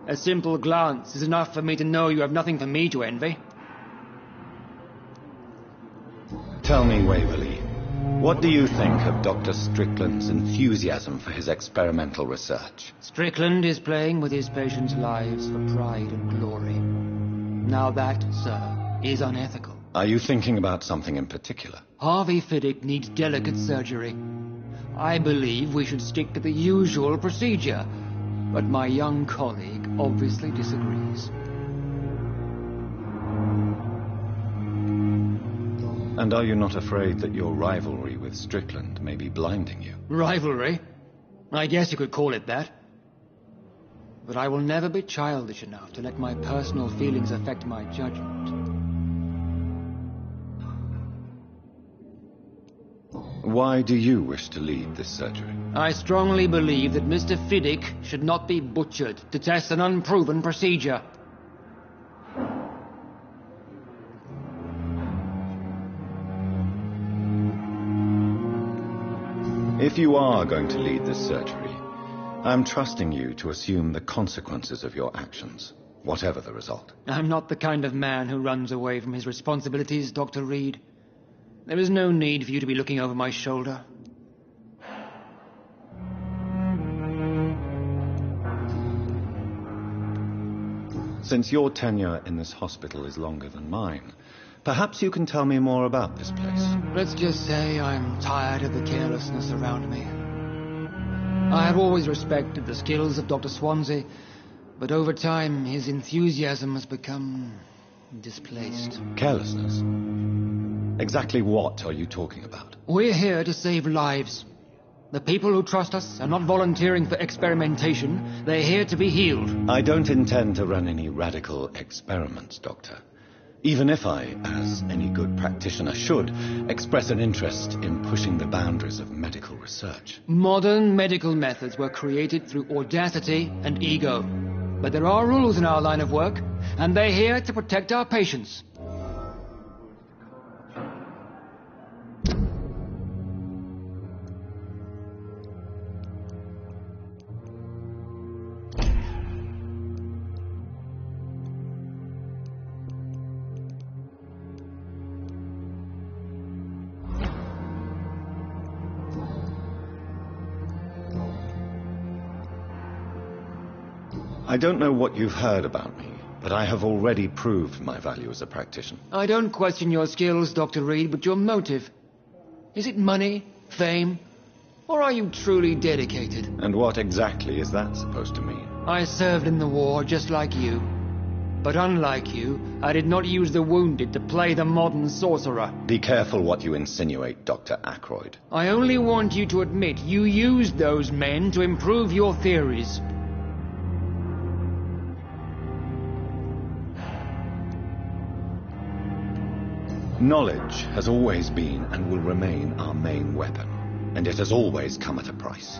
A simple glance is enough for me to know you have nothing for me to envy. Tell me, Waverly, what do you think of Dr. Strickland's enthusiasm for his experimental research? Strickland is playing with his patients' lives for pride and glory. Now that, sir, is unethical. Are you thinking about something in particular? Harvey Fiddick needs delicate surgery. I believe we should stick to the usual procedure, but my young colleague obviously disagrees. And are you not afraid that your rivalry with Strickland may be blinding you? Rivalry? I guess you could call it that. But I will never be childish enough to let my personal feelings affect my judgment. Why do you wish to lead this surgery? I strongly believe that Mr. Fiddick should not be butchered to test an unproven procedure. If you are going to lead this surgery, I'm trusting you to assume the consequences of your actions, whatever the result. I'm not the kind of man who runs away from his responsibilities, Dr. Reed. There is no need for you to be looking over my shoulder. Since your tenure in this hospital is longer than mine, perhaps you can tell me more about this place. Let's just say I'm tired of the carelessness around me. I have always respected the skills of Dr. Swansea, but over time his enthusiasm has become displaced. Carelessness? Exactly what are you talking about? We're here to save lives. The people who trust us are not volunteering for experimentation. They're here to be healed. I don't intend to run any radical experiments, Doctor. Even if I, as any good practitioner should, express an interest in pushing the boundaries of medical research. Modern medical methods were created through audacity and ego. But there are rules in our line of work, and they're here to protect our patients. I don't know what you've heard about me, but I have already proved my value as a practitioner. I don't question your skills, Dr. Reed, but your motive. Is it money, fame, or are you truly dedicated? And what exactly is that supposed to mean? I served in the war just like you. But unlike you, I did not use the wounded to play the modern sorcerer. Be careful what you insinuate, Dr. Ackroyd. I only want you to admit you used those men to improve your theories. Knowledge has always been and will remain our main weapon, and it has always come at a price.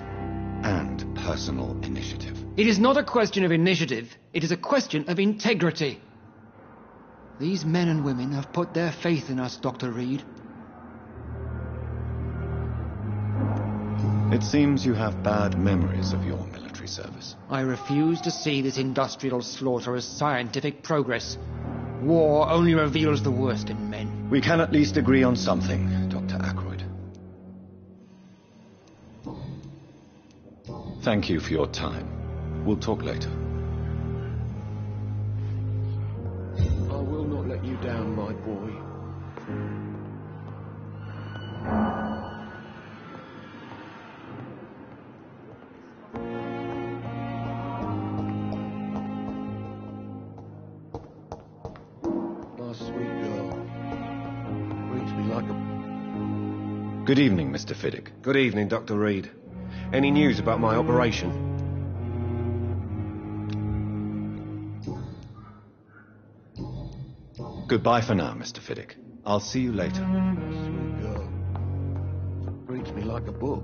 And personal initiative. It is not a question of initiative, it is a question of integrity. These men and women have put their faith in us, Dr. Reed. It seems you have bad memories of your military service. I refuse to see this industrial slaughter as scientific progress. War only reveals the worst in men. We can at least agree on something, Dr. Ackroyd. Thank you for your time. We'll talk later. I will not let you down, my boy. My sweet girl. Brings me like a... Good evening, Mr. Fiddick. Good evening, Dr. Reed. Any news about my operation? Goodbye for now, Mr. Fiddick. I'll see you later. Sweet girl. Reads me like a book.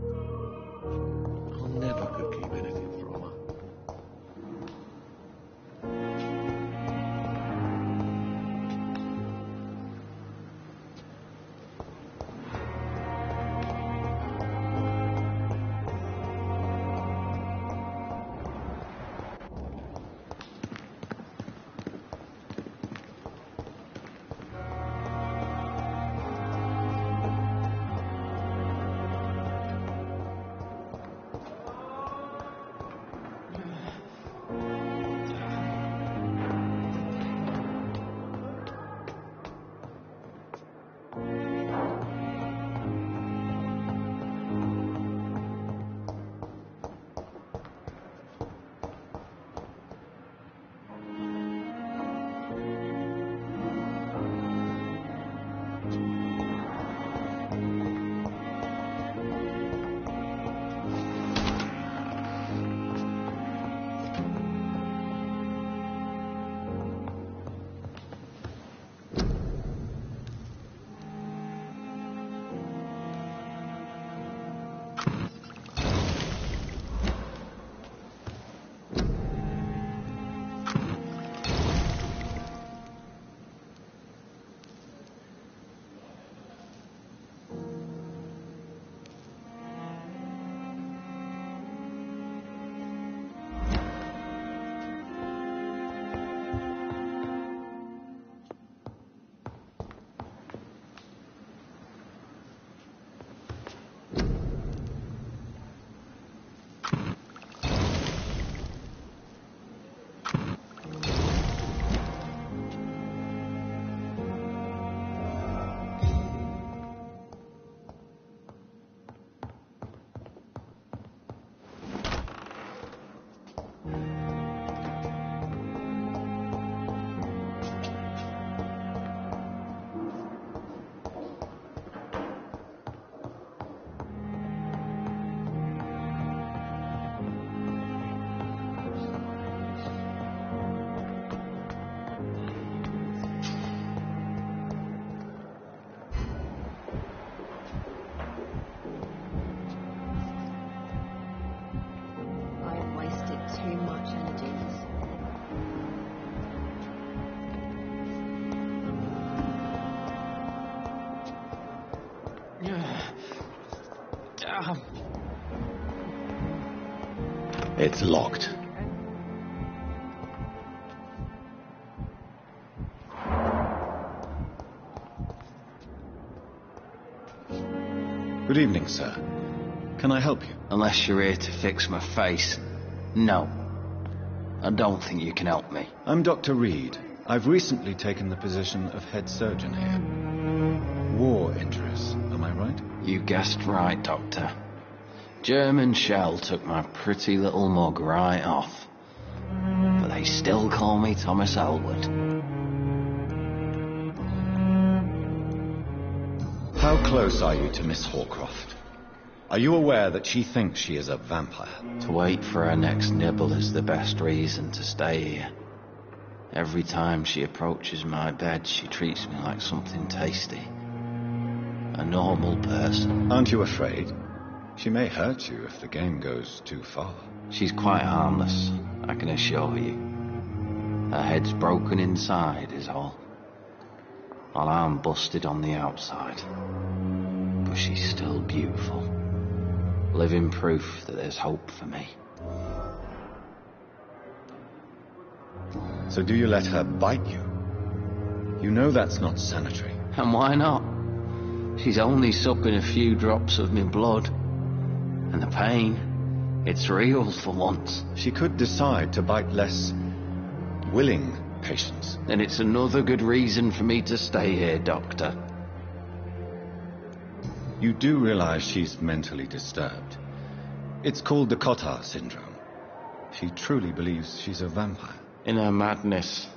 I never could keep anything from her. It's locked. Good evening, sir. Can I help you? Unless you're here to fix my face. No. I don't think you can help me. I'm Dr. Reed. I've recently taken the position of head surgeon here. War injuries, am I right? You guessed right, Doctor. German shell took my pretty little mug right off. But they still call me Thomas Elwood. How close are you to Miss Hawcroft? Are you aware that she thinks she is a vampire? To wait for her next nibble is the best reason to stay here. Every time she approaches my bed, she treats me like something tasty. A normal person. Aren't you afraid? She may hurt you if the game goes too far. She's quite harmless, I can assure you. Her head's broken inside is all. While I'm busted on the outside. But she's still beautiful. Living proof that there's hope for me. So do you let her bite you? You know that's not sanitary. And why not? She's only sucking a few drops of my blood. And the pain, it's real for once. She could decide to bite less willing patients. Then it's another good reason for me to stay here, Doctor. You do realize she's mentally disturbed. It's called the Cotard syndrome. She truly believes she's a vampire. In her madness,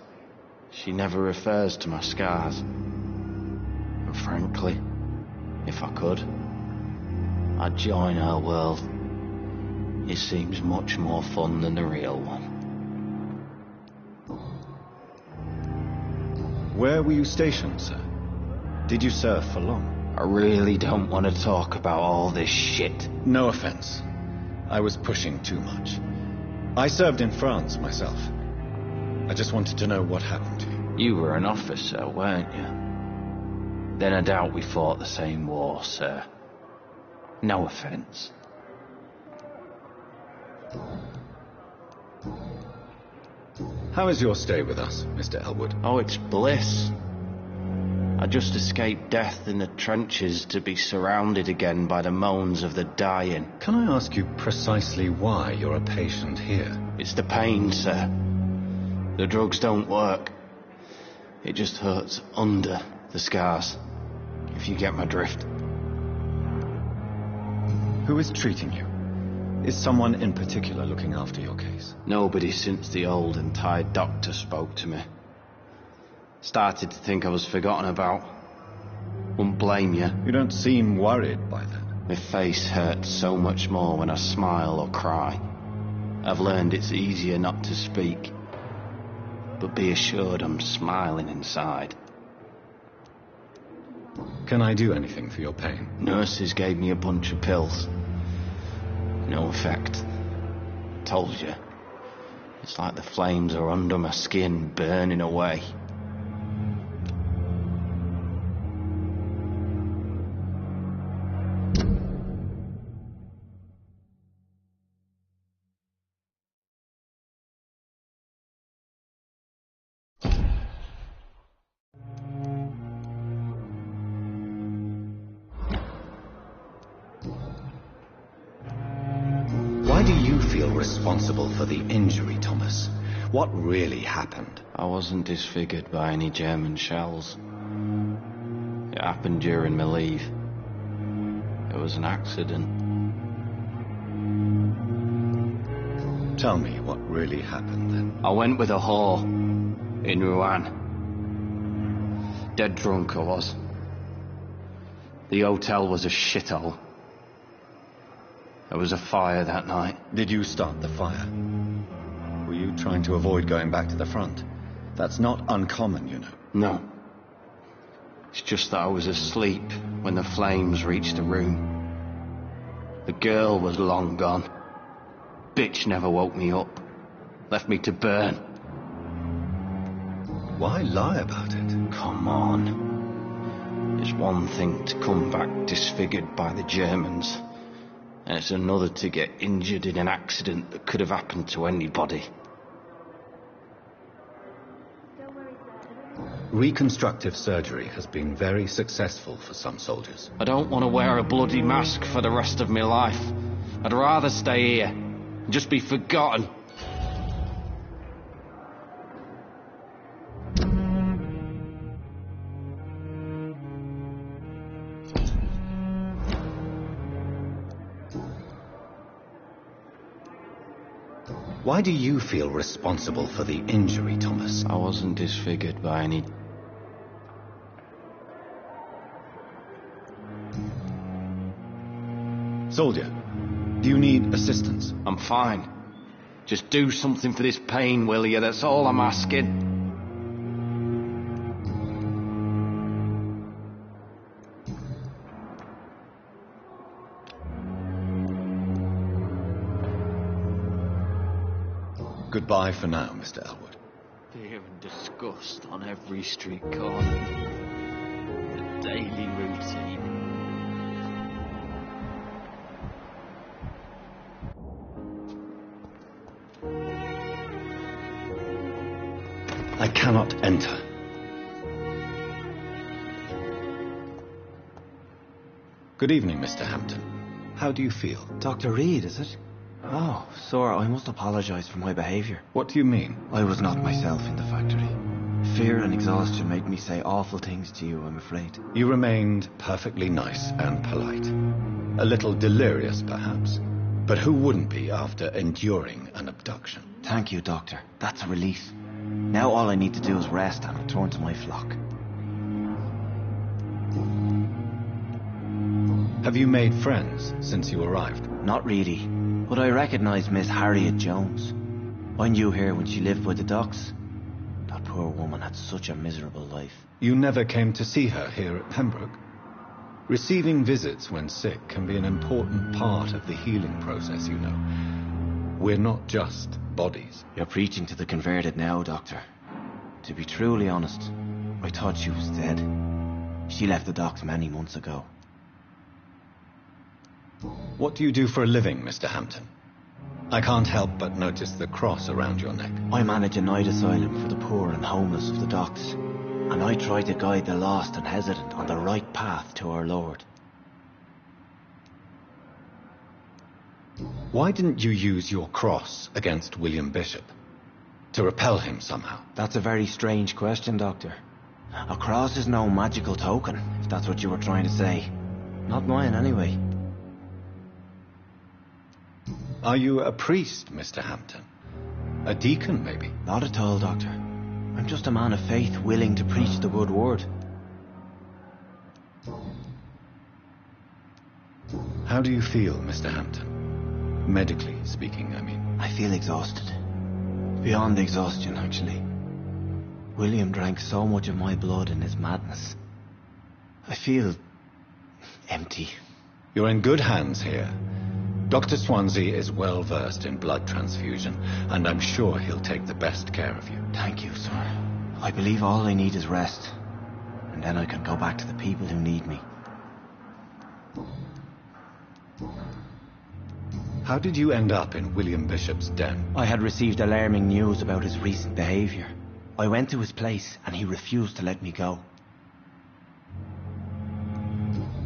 she never refers to my scars. And frankly, if I could, I'd join her world. It seems much more fun than the real one. Where were you stationed, sir? Did you serve for long? I really don't want to talk about all this shit. No offense. I was pushing too much. I served in France myself. I just wanted to know what happened to you. You were an officer, weren't you? Then I doubt we fought the same war, sir. No offense. How is your stay with us, Mr. Elwood? Oh, it's bliss. I just escaped death in the trenches to be surrounded again by the moans of the dying. Can I ask you precisely why you're a patient here? It's the pain, sir. The drugs don't work. It just hurts under the scars, if you get my drift. Who is treating you? Is someone in particular looking after your case? Nobody since the old and tired doctor spoke to me. Started to think I was forgotten about. Wouldn't blame you. You don't seem worried by that. My face hurts so much more when I smile or cry. I've learned it's easier not to speak. But be assured I'm smiling inside. Can I do anything for your pain? Nurses gave me a bunch of pills. No effect. Told you. It's like the flames are under my skin, burning away. Why do you feel responsible for the injury, Thomas? What really happened? I wasn't disfigured by any German shells. It happened during my leave. It was an accident. Tell me what really happened then. I went with a whore in Rouen. Dead drunk I was. The hotel was a shithole. There was a fire that night. Did you start the fire? Were you trying to avoid going back to the front? That's not uncommon, you know. No. It's just that I was asleep when the flames reached the room. The girl was long gone. Bitch never woke me up. Left me to burn. Why lie about it? Come on. It's one thing to come back disfigured by the Germans. And it's another to get injured in an accident that could have happened to anybody. Reconstructive surgery has been very successful for some soldiers. I don't want to wear a bloody mask for the rest of my life. I'd rather stay here and just be forgotten. Why do you feel responsible for the injury, Thomas? I wasn't disfigured by any... Soldier, do you need assistance? I'm fine. Just do something for this pain, will you? That's all I'm asking. Goodbye for now, Mr. Elwood. Fear and disgust on every street corner. The daily routine. I cannot enter. Good evening, Mr. Hampton. How do you feel? Dr. Reed, is it? Oh, sir, I must apologize for my behavior. What do you mean? I was not myself in the factory. Fear and exhaustion made me say awful things to you, I'm afraid. You remained perfectly nice and polite. A little delirious, perhaps. But who wouldn't be after enduring an abduction? Thank you, Doctor. That's a relief. Now all I need to do is rest and return to my flock. Have you made friends since you arrived? Not really, but I recognize Miss Harriet Jones. I knew her when she lived by the docks. That poor woman had such a miserable life. You never came to see her here at Pembroke? Receiving visits when sick can be an important part of the healing process, you know. We're not just bodies. You're preaching to the converted now, Doctor. To be truly honest, I thought she was dead. She left the docks many months ago. What do you do for a living, Mr. Hampton? I can't help but notice the cross around your neck. I manage a night asylum for the poor and homeless of the docks, and I try to guide the lost and hesitant on the right path to our Lord. Why didn't you use your cross against William Bishop? To repel him somehow? That's a very strange question, Doctor. A cross is no magical token, if that's what you were trying to say. Not mine, anyway. Are you a priest, Mr. Hampton? A deacon, maybe? Not at all, Doctor. I'm just a man of faith willing to preach the good word. How do you feel, Mr. Hampton? Medically speaking, I mean. I feel exhausted. Beyond exhaustion, actually. William drank so much of my blood in his madness. I feel empty. You're in good hands here. Dr. Swansea is well versed in blood transfusion, and I'm sure he'll take the best care of you. Thank you, sir. I believe all I need is rest, and then I can go back to the people who need me. How did you end up in William Bishop's den? I had received alarming news about his recent behavior. I went to his place, and he refused to let me go.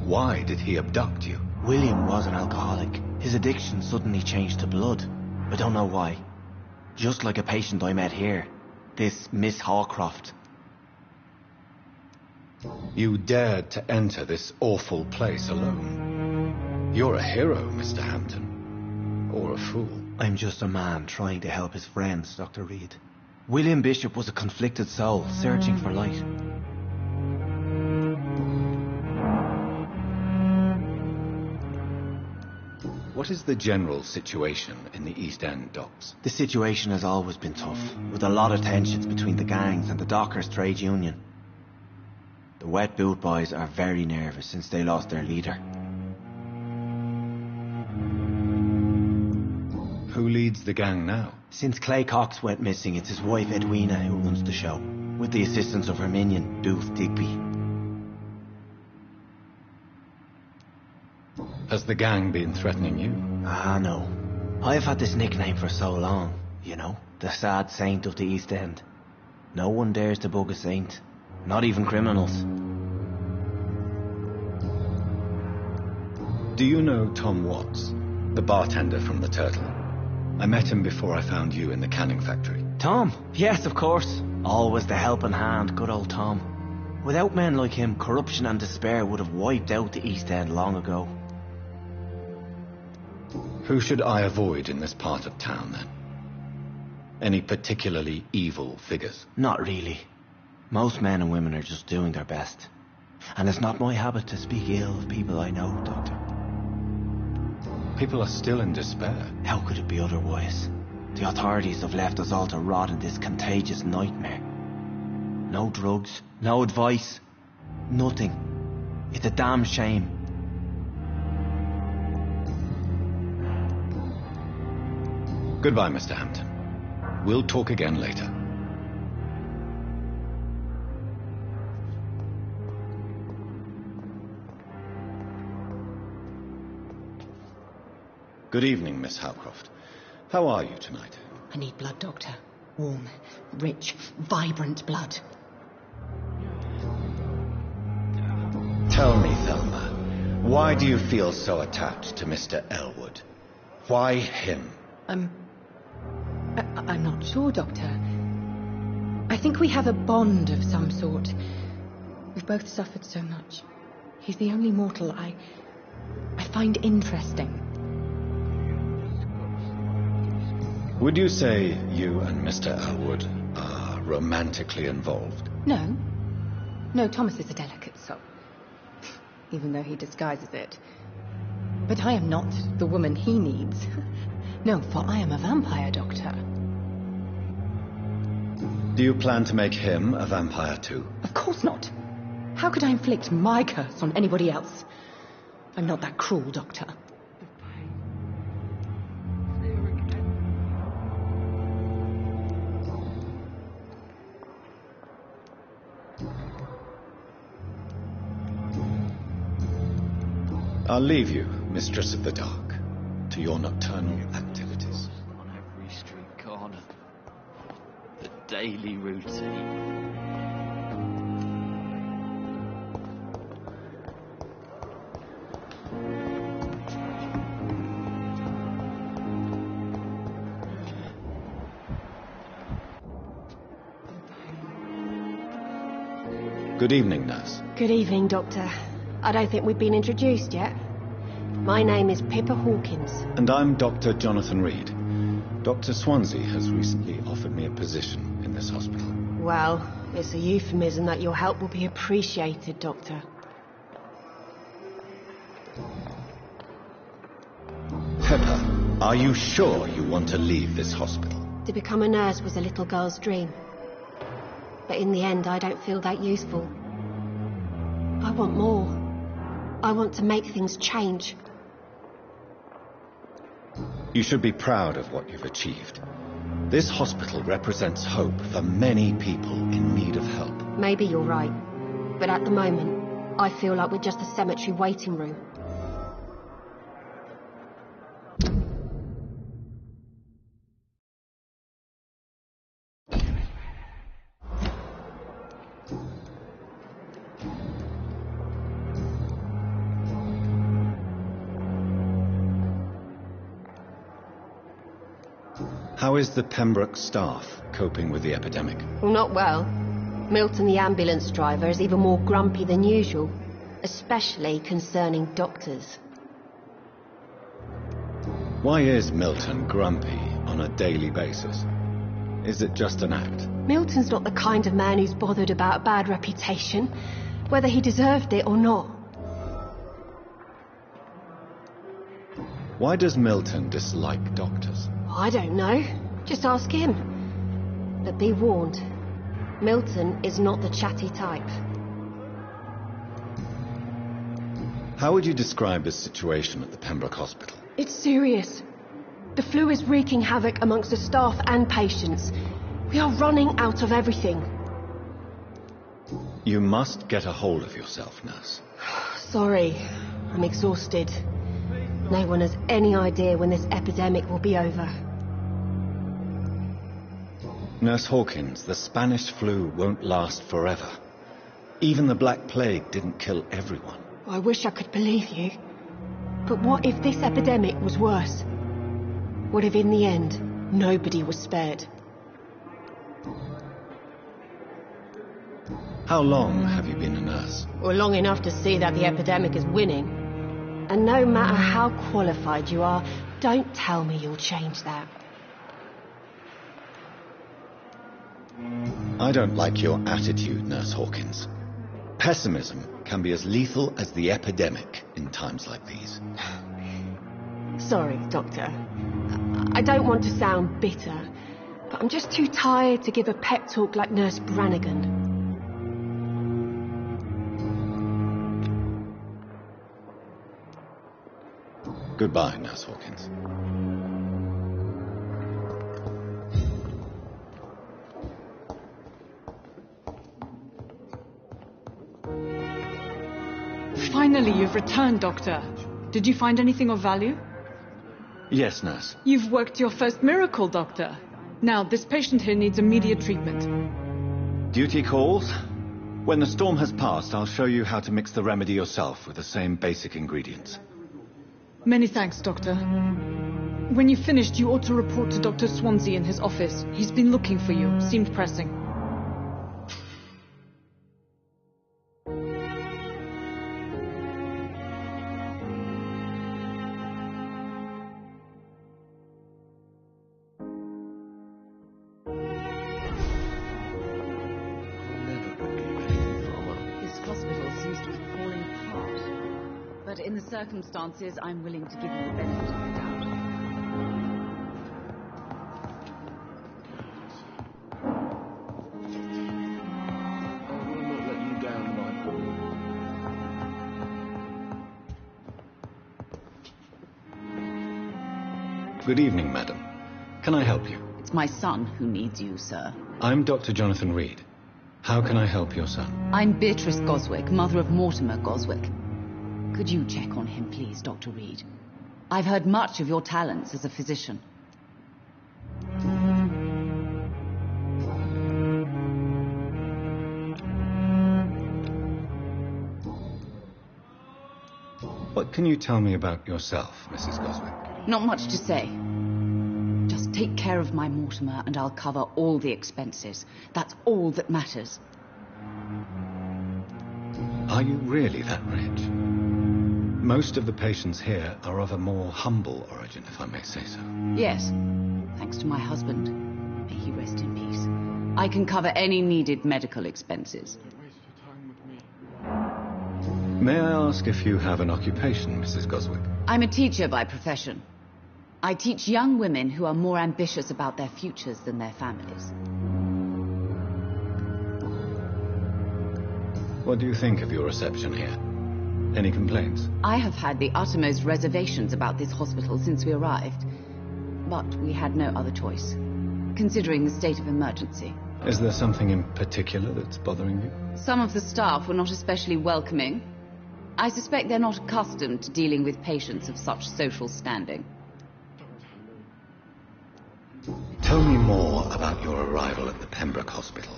Why did he abduct you? William was an alcoholic. His addiction suddenly changed to blood. I don't know why. Just like a patient I met here. This Miss Hawcroft. You dared to enter this awful place alone. You're a hero, Mr. Hampton. Or a fool. I'm just a man trying to help his friends, Dr. Reed. William Bishop was a conflicted soul, searching for light. What is the general situation in the East End docks? The situation has always been tough, with a lot of tensions between the gangs and the dockers' trade union. The wet boot boys are very nervous since they lost their leader. Who leads the gang now? Since Clay Cox went missing, it's his wife Edwina who runs the show, with the assistance of her minion, Doof Digby. Has the gang been threatening you? Ah, no. I've had this nickname for so long, you know, the sad saint of the East End. No one dares to bug a saint, not even criminals. Do you know Tom Watts, the bartender from the Turtle? I met him before I found you in the canning factory. Tom? Yes, of course. Always the helping hand, good old Tom. Without men like him, corruption and despair would have wiped out the East End long ago. Who should I avoid in this part of town, then? Any particularly evil figures? Not really. Most men and women are just doing their best. And it's not my habit to speak ill of people I know, Doctor. People are still in despair. How could it be otherwise? The authorities have left us all to rot in this contagious nightmare. No drugs, no advice, nothing. It's a damn shame. Goodbye, Mr. Hampton. We'll talk again later. Good evening, Miss Howcroft. How are you tonight? I need blood, Doctor. Warm, rich, vibrant blood. Tell me, Thelma, why do you feel so attached to Mr. Elwood? Why him? I'm not sure, Doctor. I think we have a bond of some sort. We've both suffered so much. He's the only mortal I find interesting. Would you say you and Mr. Elwood are romantically involved? No. No, Thomas is a delicate soul. Even though he disguises it. But I am not the woman he needs. No, for I am a vampire, Doctor. Do you plan to make him a vampire too? Of course not. How could I inflict my curse on anybody else? I'm not that cruel, Doctor. I'll leave you, Mistress of the Dark, to your nocturnal activities. On every street corner. The daily routine. Good evening, nurse. Good evening, Doctor. I don't think we've been introduced yet. My name is Pippa Hawkins. And I'm Dr. Jonathan Reed. Dr. Swansea has recently offered me a position in this hospital. Well, it's a euphemism that your help will be appreciated, Doctor. Pippa, are you sure you want to leave this hospital? To become a nurse was a little girl's dream. But in the end, I don't feel that useful. I want more. I want to make things change. You should be proud of what you've achieved. This hospital represents hope for many people in need of help. Maybe you're right. But at the moment, I feel like we're just a cemetery waiting room. How is the Pembroke staff coping with the epidemic? Well, not well. Milton, the ambulance driver, is even more grumpy than usual, especially concerning doctors. Why is Milton grumpy on a daily basis? Is it just an act? Milton's not the kind of man who's bothered about a bad reputation, whether he deserved it or not. Why does Milton dislike doctors? I don't know. Just ask him. But be warned, Milton is not the chatty type. How would you describe the situation at the Pembroke Hospital? It's serious. The flu is wreaking havoc amongst the staff and patients. We are running out of everything. You must get a hold of yourself, nurse. Sorry, I'm exhausted. No one has any idea when this epidemic will be over. Nurse Hawkins, the Spanish flu won't last forever. Even the Black Plague didn't kill everyone. I wish I could believe you. But what if this epidemic was worse? What if in the end, nobody was spared? How long have you been a nurse? Well, long enough to see that the epidemic is winning. And no matter how qualified you are, don't tell me you'll change that. I don't like your attitude, Nurse Hawkins. Pessimism can be as lethal as the epidemic in times like these. Sorry, Doctor. I don't want to sound bitter, but I'm just too tired to give a pep talk like Nurse Brannigan. Goodbye, Nurse Hawkins. Finally, you've returned, Doctor. Did you find anything of value? Yes, nurse. You've worked your first miracle, Doctor. Now, this patient here needs immediate treatment. Duty calls. When the storm has passed, I'll show you how to mix the remedy yourself with the same basic ingredients. Many thanks, Doctor. When you've finished, you ought to report to Dr. Swansea in his office. He's been looking for you. Seemed pressing. This hospital seems to be falling apart. But in the circumstances, I'm willing to give you the benefit of the doubt. I will not let you down, my boy. Good evening, madam. Can I help you? It's my son who needs you, sir. I'm Dr. Jonathan Reed. How can I help your son? I'm Beatrice Goswick, mother of Mortimer Goswick. Could you check on him, please, Dr. Reed? I've heard much of your talents as a physician. What can you tell me about yourself, Mrs. Goswick? Not much to say. Just take care of my Mortimer and I'll cover all the expenses. That's all that matters. Are you really that rich? Most of the patients here are of a more humble origin, if I may say so. Yes, thanks to my husband. May he rest in peace. I can cover any needed medical expenses. Don't waste your time with me. May I ask if you have an occupation, Mrs. Goswick? I'm a teacher by profession. I teach young women who are more ambitious about their futures than their families. What do you think of your reception here? Any complaints? I have had the uttermost reservations about this hospital since we arrived. But we had no other choice, considering the state of emergency. Is there something in particular that's bothering you? Some of the staff were not especially welcoming. I suspect they're not accustomed to dealing with patients of such social standing. Tell me more about your arrival at the Pembroke Hospital.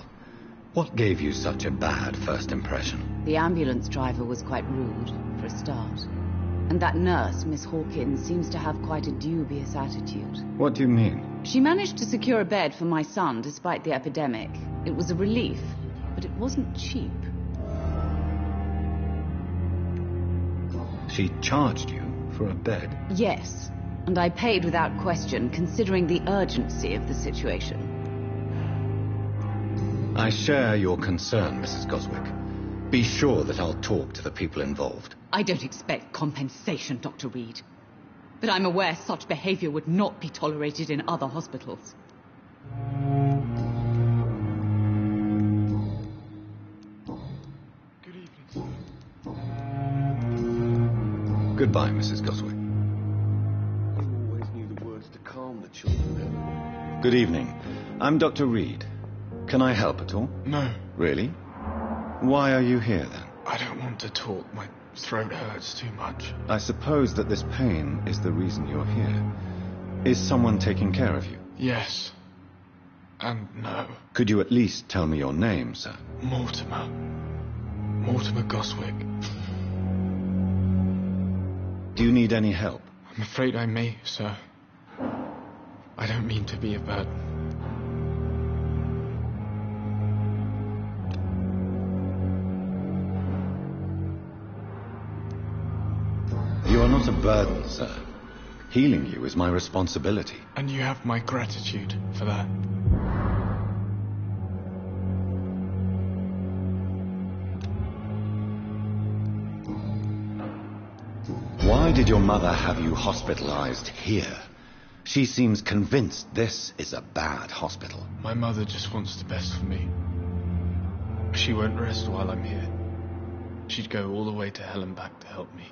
What gave you such a bad first impression? The ambulance driver was quite rude, for a start. And that nurse, Miss Hawkins, seems to have quite a dubious attitude. What do you mean? She managed to secure a bed for my son despite the epidemic. It was a relief, but it wasn't cheap. She charged you for a bed? Yes, and I paid without question, considering the urgency of the situation. I share your concern, Mrs. Goswick. Be sure that I'll talk to the people involved. I don't expect compensation, Dr. Reed. But I'm aware such behavior would not be tolerated in other hospitals. Good evening, sir. Goodbye, Mrs. Goswick. You always knew the words to calm the children. Good evening. I'm Dr. Reed. Can I help at all? No, Really? Why are you here, then? I don't want to talk. My Throat hurts too much. I suppose that this pain is the reason you're here. Is someone taking care of you? Yes. And no. Could you at least tell me your name, sir? Mortimer. Mortimer Goswick. Do you need any help? I'm afraid I may, sir. I don't mean to be a burden. You are not a burden, sir. Healing you is my responsibility. And you have my gratitude for that. Why did your mother have you hospitalized here? She seems convinced this is a bad hospital. My mother just wants the best for me. She won't rest while I'm here. She'd go all the way to hell and back to help me.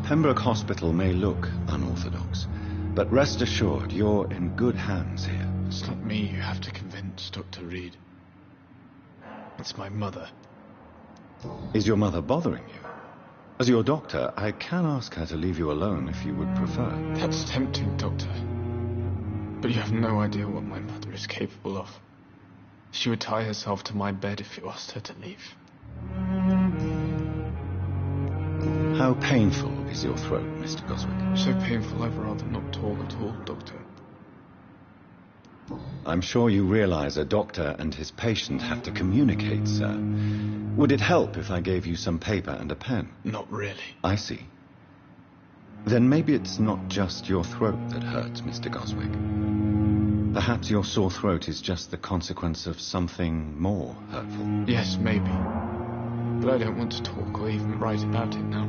Pembroke Hospital may look unorthodox, but rest assured you're in good hands here. It's not me you have to convince, Dr. Reed. It's my mother. Is your mother bothering you? As your doctor, I can ask her to leave you alone if you would prefer. That's tempting, Doctor. But you have no idea what my mother is capable of. She would tie herself to my bed if you asked her to leave. How painful is your throat, Mr. Goswick? So painful I'd rather not talk at all, Doctor. I'm sure you realize a doctor and his patient have to communicate, sir. Would it help if I gave you some paper and a pen? Not really. I see. Then maybe it's not just your throat that hurts, Mr. Goswick. Perhaps your sore throat is just the consequence of something more hurtful. Yes, maybe. But I don't want to talk or even write about it now.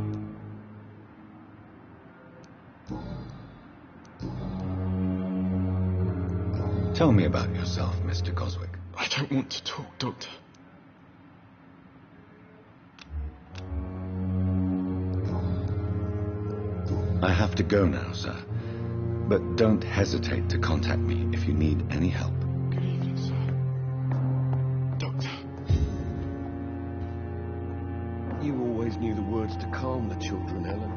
Tell me about yourself, Mr. Goswick. I don't want to talk, Doctor. I have to go now, sir. But don't hesitate to contact me if you need any help. Good evening, sir. Doctor. You always knew the words to calm the children, Helen.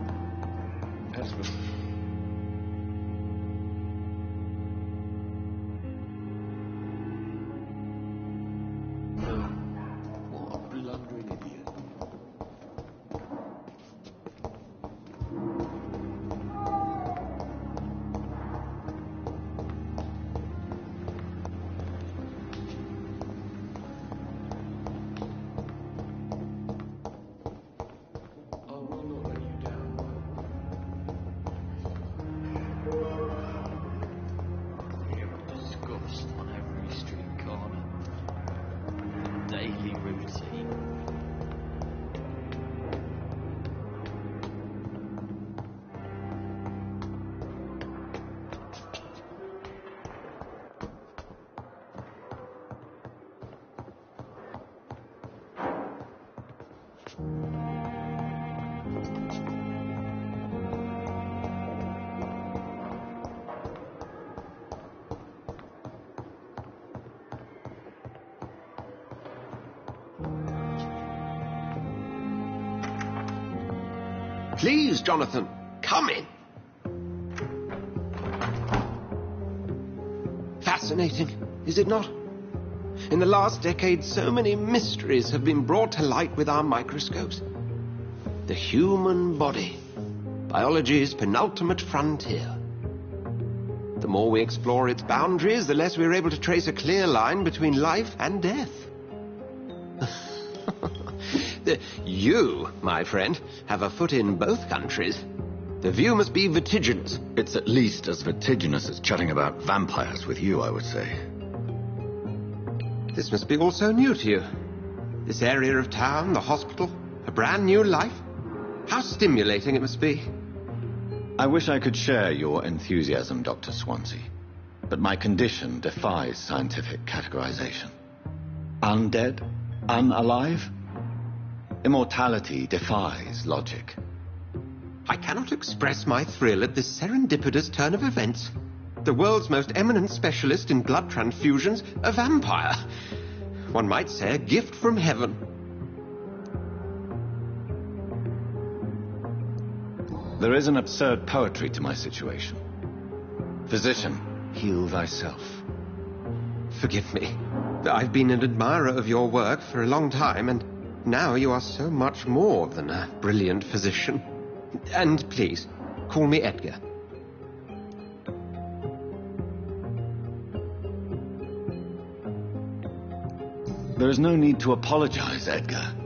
As for... What a blundering idiot. Please, Jonathan, come in. Fascinating, is it not? In the last decade, so many mysteries have been brought to light with our microscopes. The human body, biology's penultimate frontier. The more we explore its boundaries, the less we're able to trace a clear line between life and death. You, my friend, have a foot in both countries. The view must be vertiginous. It's at least as vertiginous as chatting about vampires with you, I would say. This must be all so new to you. This area of town, the hospital, a brand new life. How stimulating it must be. I wish I could share your enthusiasm, Dr. Swansea. But my condition defies scientific categorization. Undead? Unalive? Immortality defies logic. I cannot express my thrill at this serendipitous turn of events. The world's most eminent specialist in blood transfusions, a vampire. One might say a gift from heaven. There is an absurd poetry to my situation. Physician, heal thyself. Forgive me. I've been an admirer of your work for a long time, and now you are so much more than a brilliant physician. And please, call me Edgar. There is no need to apologize, Edgar.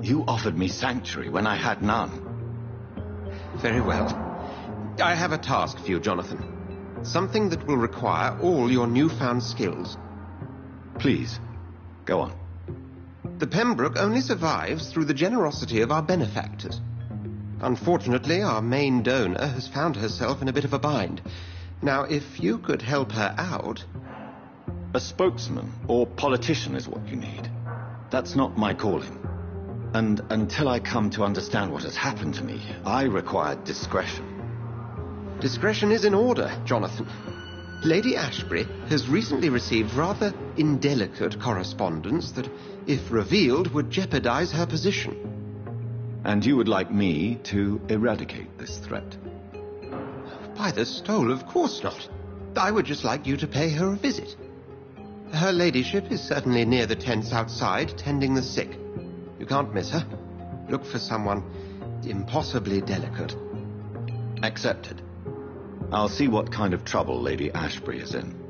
You offered me sanctuary when I had none. Very well. I have a task for you, Jonathan. Something that will require all your newfound skills. Please, go on. The Pembroke only survives through the generosity of our benefactors. Unfortunately, our main donor has found herself in a bit of a bind. Now, if you could help her out... A spokesman or politician is what you need. That's not my calling. And until I come to understand what has happened to me, I require discretion. Discretion is in order, Jonathan. Lady Ashbury has recently received rather indelicate correspondence that, if revealed, would jeopardize her position. And you would like me to eradicate this threat? By the stole, of course not. I would just like you to pay her a visit. Her ladyship is certainly near the tents outside, tending the sick. You can't miss her. Look for someone impossibly delicate. Accepted. I'll see what kind of trouble Lady Ashbury is in.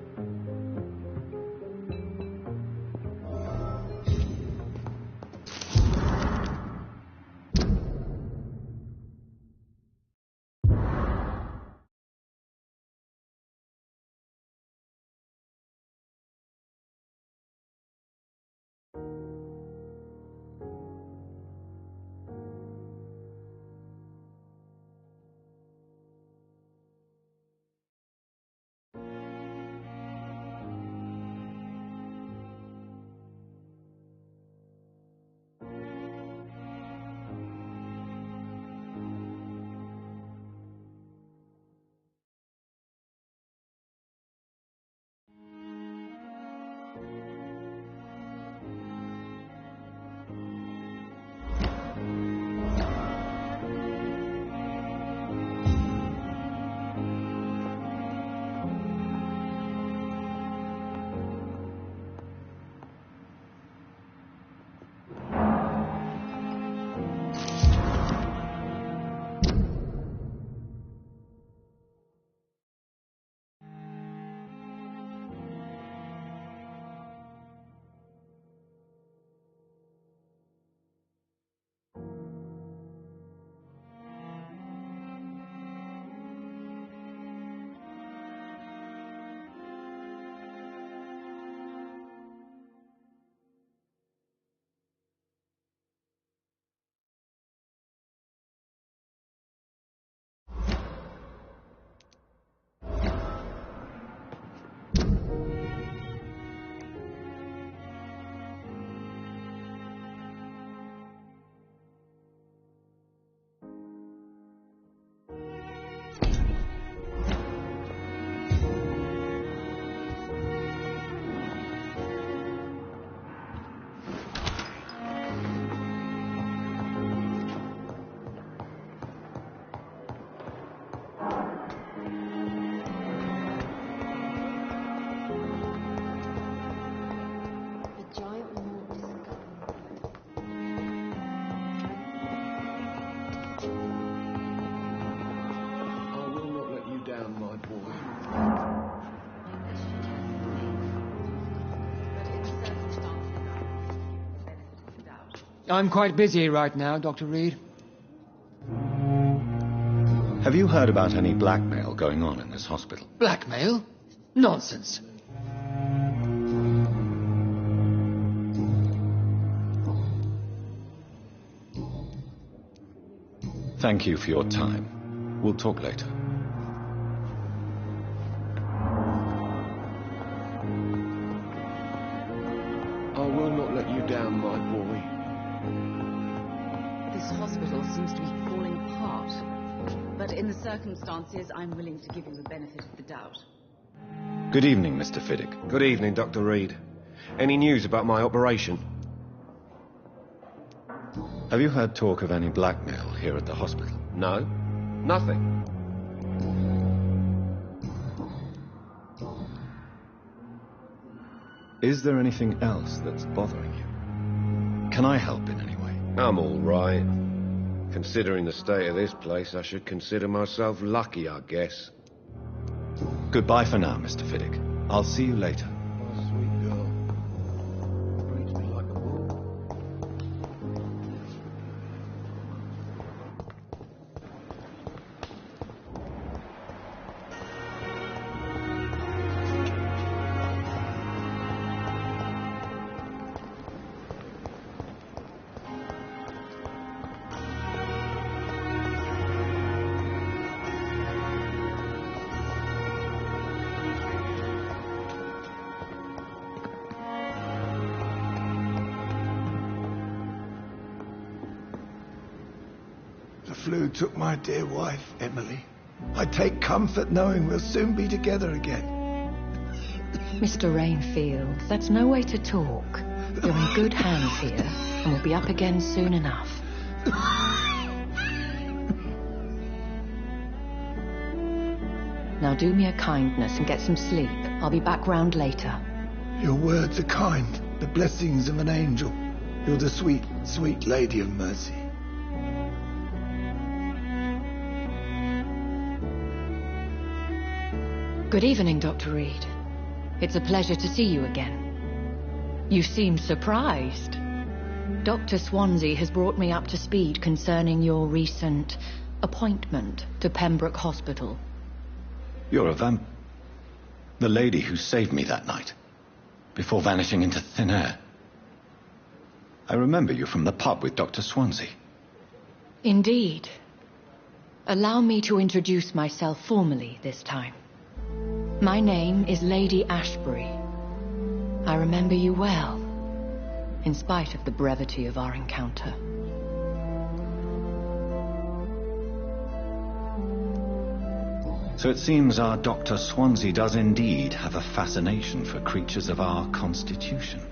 I'm quite busy right now, Dr. Reed. Have you heard about any blackmail going on in this hospital? Blackmail? Nonsense. Thank you for your time. We'll talk later. I will not let you down, my boy. This hospital seems to be falling apart. But in the circumstances, I'm willing to give you the benefit of the doubt. Good evening, Mr. Fiddick. Good evening, Dr. Reed. Any news about my operation? Have you heard talk of any blackmail here at the hospital? No. Nothing. Is there anything else that's bothering you? Can I help in any way? I'm all right. Considering the state of this place, I should consider myself lucky, I guess. Goodbye for now, Mr. Fiddick. I'll see you later. Sweet girl. Treats me like a bull. The flu took my dear wife, Emily. I take comfort knowing we'll soon be together again. Mr. Rainfield, that's no way to talk. You're in good hands here, and we'll be up again soon enough. Now do me a kindness and get some sleep. I'll be back round later. Your words are kind, the blessings of an angel. You're the sweet, sweet Lady of Mercy. Good evening, Dr. Reed. It's a pleasure to see you again. You seem surprised. Dr. Swansea has brought me up to speed concerning your recent appointment to Pembroke Hospital. You're a the lady who saved me that night, before vanishing into thin air. I remember you from the pub with Dr. Swansea. Indeed. Allow me to introduce myself formally this time. My name is Lady Ashbury. I remember you well, in spite of the brevity of our encounter. So it seems our Dr. Swansea does indeed have a fascination for creatures of our constitution.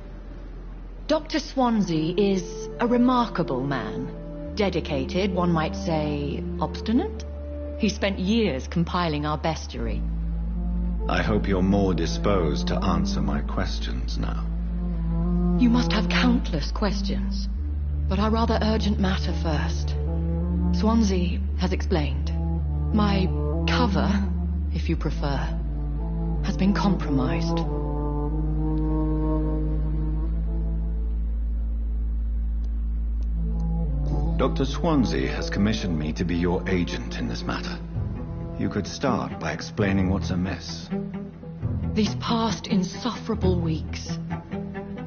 Dr. Swansea is a remarkable man. Dedicated, one might say, obstinate. He spent years compiling our bestiary. I hope you're more disposed to answer my questions now. You must have countless questions, but our rather urgent matter first. Swansea has explained. My cover, if you prefer, has been compromised. Dr. Swansea has commissioned me to be your agent in this matter. You could start by explaining what's amiss. These past insufferable weeks,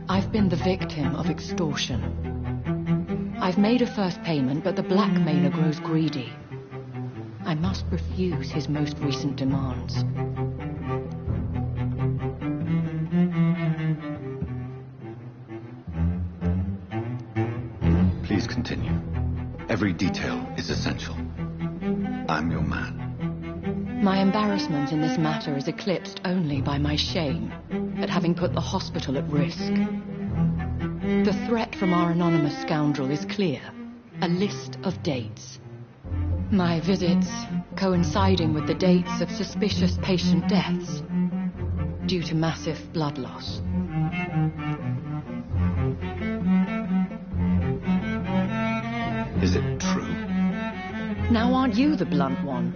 I've been the victim of extortion. I've made a first payment, but the blackmailer grows greedy. I must refuse his most recent demands. Please continue. Every detail is essential. I'm your man. My embarrassment in this matter is eclipsed only by my shame at having put the hospital at risk. The threat from our anonymous scoundrel is clear. A list of dates. My visits coinciding with the dates of suspicious patient deaths due to massive blood loss. Is it true? Now aren't you the blunt one?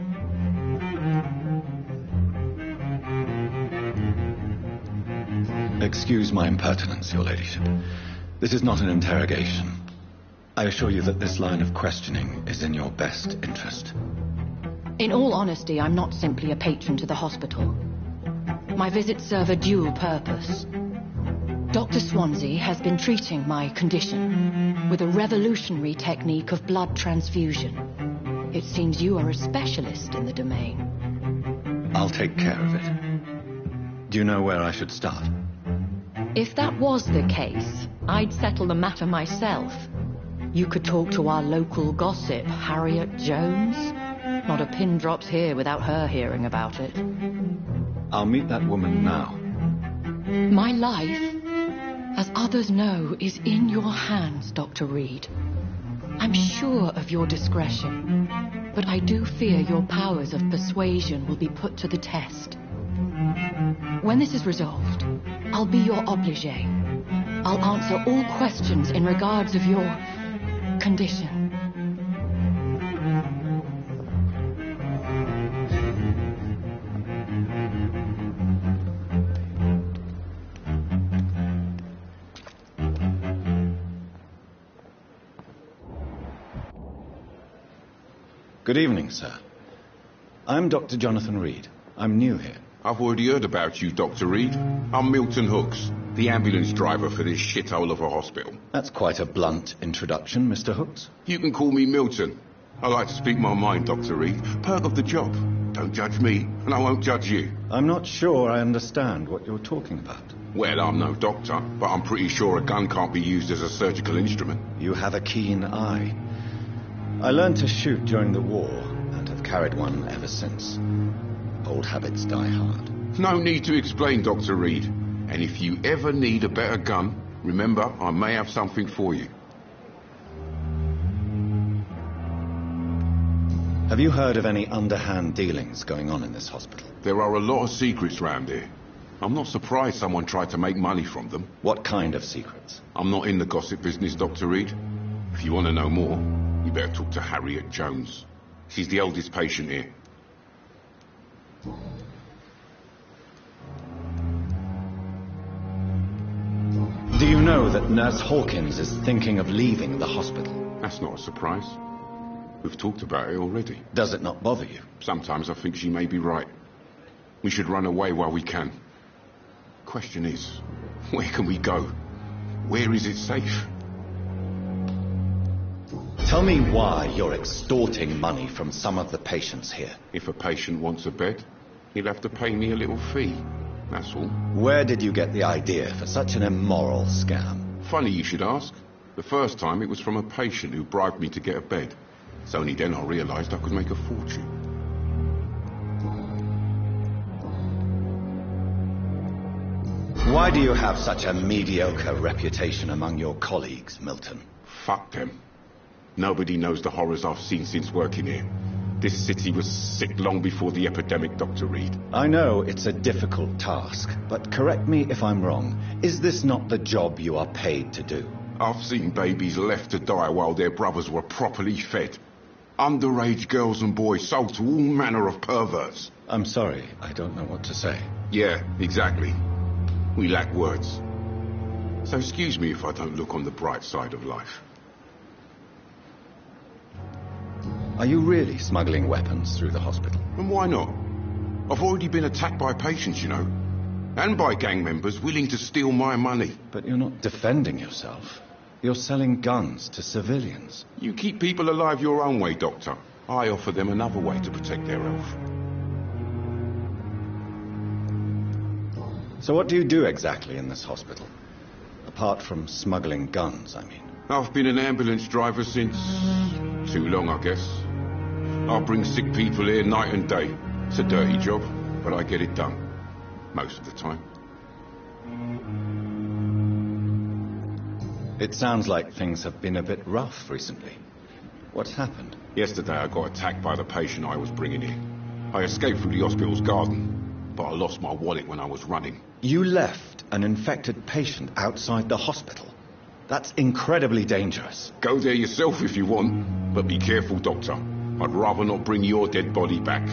Excuse my impertinence, Your Ladyship. This is not an interrogation. I assure you that this line of questioning is in your best interest. In all honesty, I'm not simply a patron to the hospital. My visits serve a dual purpose. Dr. Swansea has been treating my condition with a revolutionary technique of blood transfusion. It seems you are a specialist in the domain. I'll take care of it. Do you know where I should start? If that was the case, I'd settle the matter myself. You could talk to our local gossip, Harriet Jones. Not a pin drops here without her hearing about it. I'll meet that woman now. My life, as others know, is in your hands, Dr. Reed. I'm sure of your discretion. but I do fear your powers of persuasion will be put to the test. When this is resolved, I'll be your obligé. I'll answer all questions in regards of your condition. Good evening, sir. I'm Dr. Jonathan Reed. I'm new here. I've already heard about you, Dr. Reed. I'm Milton Hooks, the ambulance driver for this shithole of a hospital. That's quite a blunt introduction, Mr. Hooks. You can call me Milton. I like to speak my mind, Dr. Reed. Perk of the job. Don't judge me, and I won't judge you. I'm not sure I understand what you're talking about. Well, I'm no doctor, but I'm pretty sure a gun can't be used as a surgical instrument. You have a keen eye. I learned to shoot during the war, and have carried one ever since. Old habits die hard. No need to explain, Dr. Reed. And if you ever need a better gun, remember, I may have something for you. Have you heard of any underhand dealings going on in this hospital? There are a lot of secrets round here. I'm not surprised someone tried to make money from them. What kind of secrets? I'm not in the gossip business, Dr. Reed. If you want to know more, you better talk to Harriet Jones. She's the oldest patient here. Do you know that Nurse Hawkins is thinking of leaving the hospital? That's not a surprise. We've talked about it already. Does it not bother you? Sometimes I think she may be right. We should run away while we can. Question is, where can we go? Where is it safe? Tell me why you're extorting money from some of the patients here. If a patient wants a bed, he'll have to pay me a little fee. That's all. Where did you get the idea for such an immoral scam? Funny you should ask. The first time it was from a patient who bribed me to get a bed. It's only then I realised I could make a fortune. Why do you have such a mediocre reputation among your colleagues, Milton? Fuck them. Nobody knows the horrors I've seen since working here. This city was sick long before the epidemic, Dr. Reed. I know it's a difficult task, but correct me if I'm wrong. Is this not the job you are paid to do? I've seen babies left to die while their brothers were properly fed. Underage girls and boys sold to all manner of perverts. I'm sorry, I don't know what to say. Yeah, exactly. We lack words. So excuse me if I don't look on the bright side of life. Are you really smuggling weapons through the hospital? And why not? I've already been attacked by patients, you know. And by gang members willing to steal my money. But you're not defending yourself. You're selling guns to civilians. You keep people alive your own way, Doctor. I offer them another way to protect their health. So what do you do exactly in this hospital? Apart from smuggling guns, I mean. I've been an ambulance driver since... too long, I guess. I bring sick people here night and day. It's a dirty job, but I get it done. Most of the time. It sounds like things have been a bit rough recently. What's happened? Yesterday I got attacked by the patient I was bringing in. I escaped through the hospital's garden, but I lost my wallet when I was running. You left an infected patient outside the hospital? That's incredibly dangerous. Go there yourself if you want, but be careful, Doctor. I'd rather not bring your dead body back.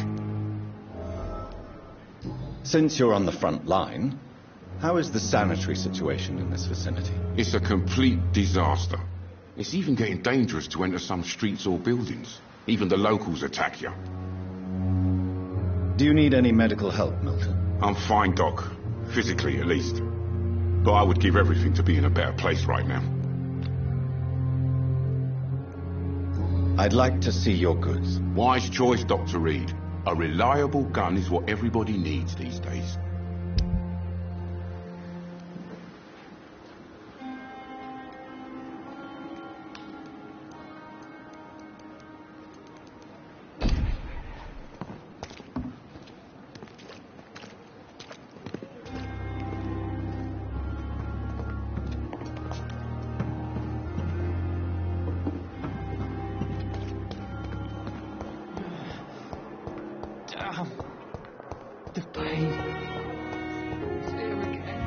Since you're on the front line, how is the sanitary situation in this vicinity? It's a complete disaster. It's even getting dangerous to enter some streets or buildings. Even the locals attack you. Do you need any medical help, Milton? I'm fine, Doc. Physically, at least. But I would give everything to be in a better place right now. I'd like to see your goods. Wise choice, Dr. Reed. A reliable gun is what everybody needs these days. The pain. It's there again.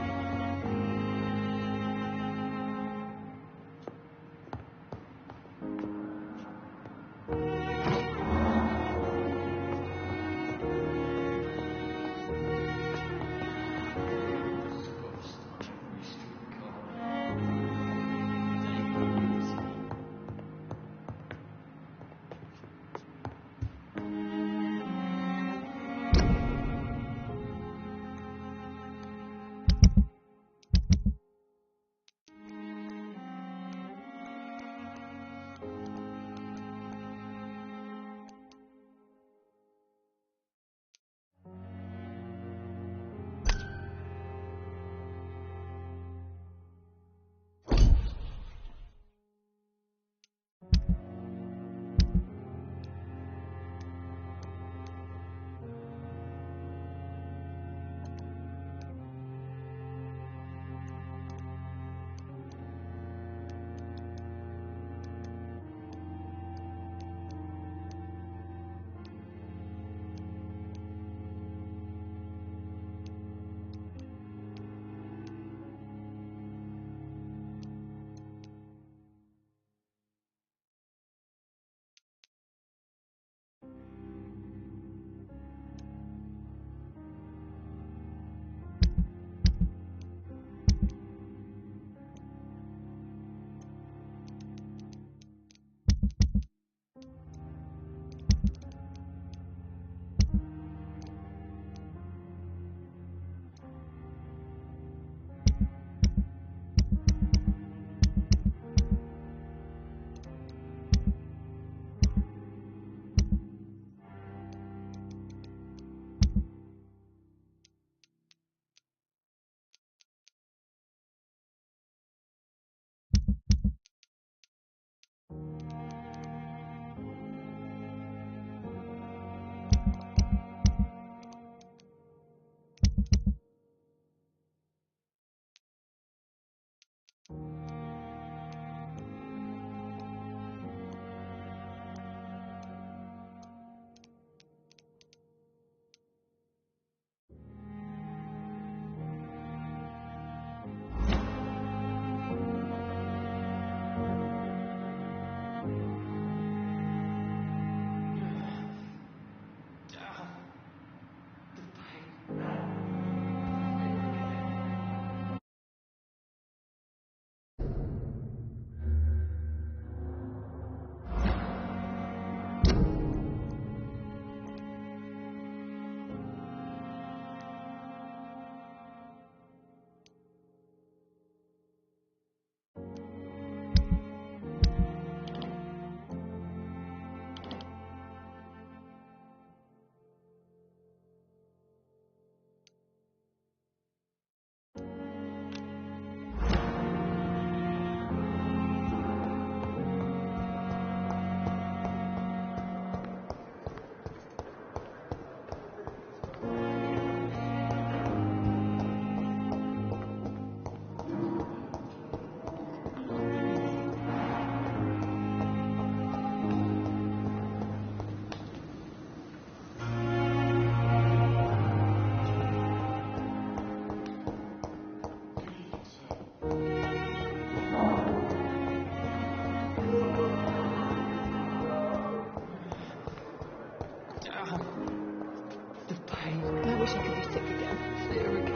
The pain. I wish I could be sick again. There again.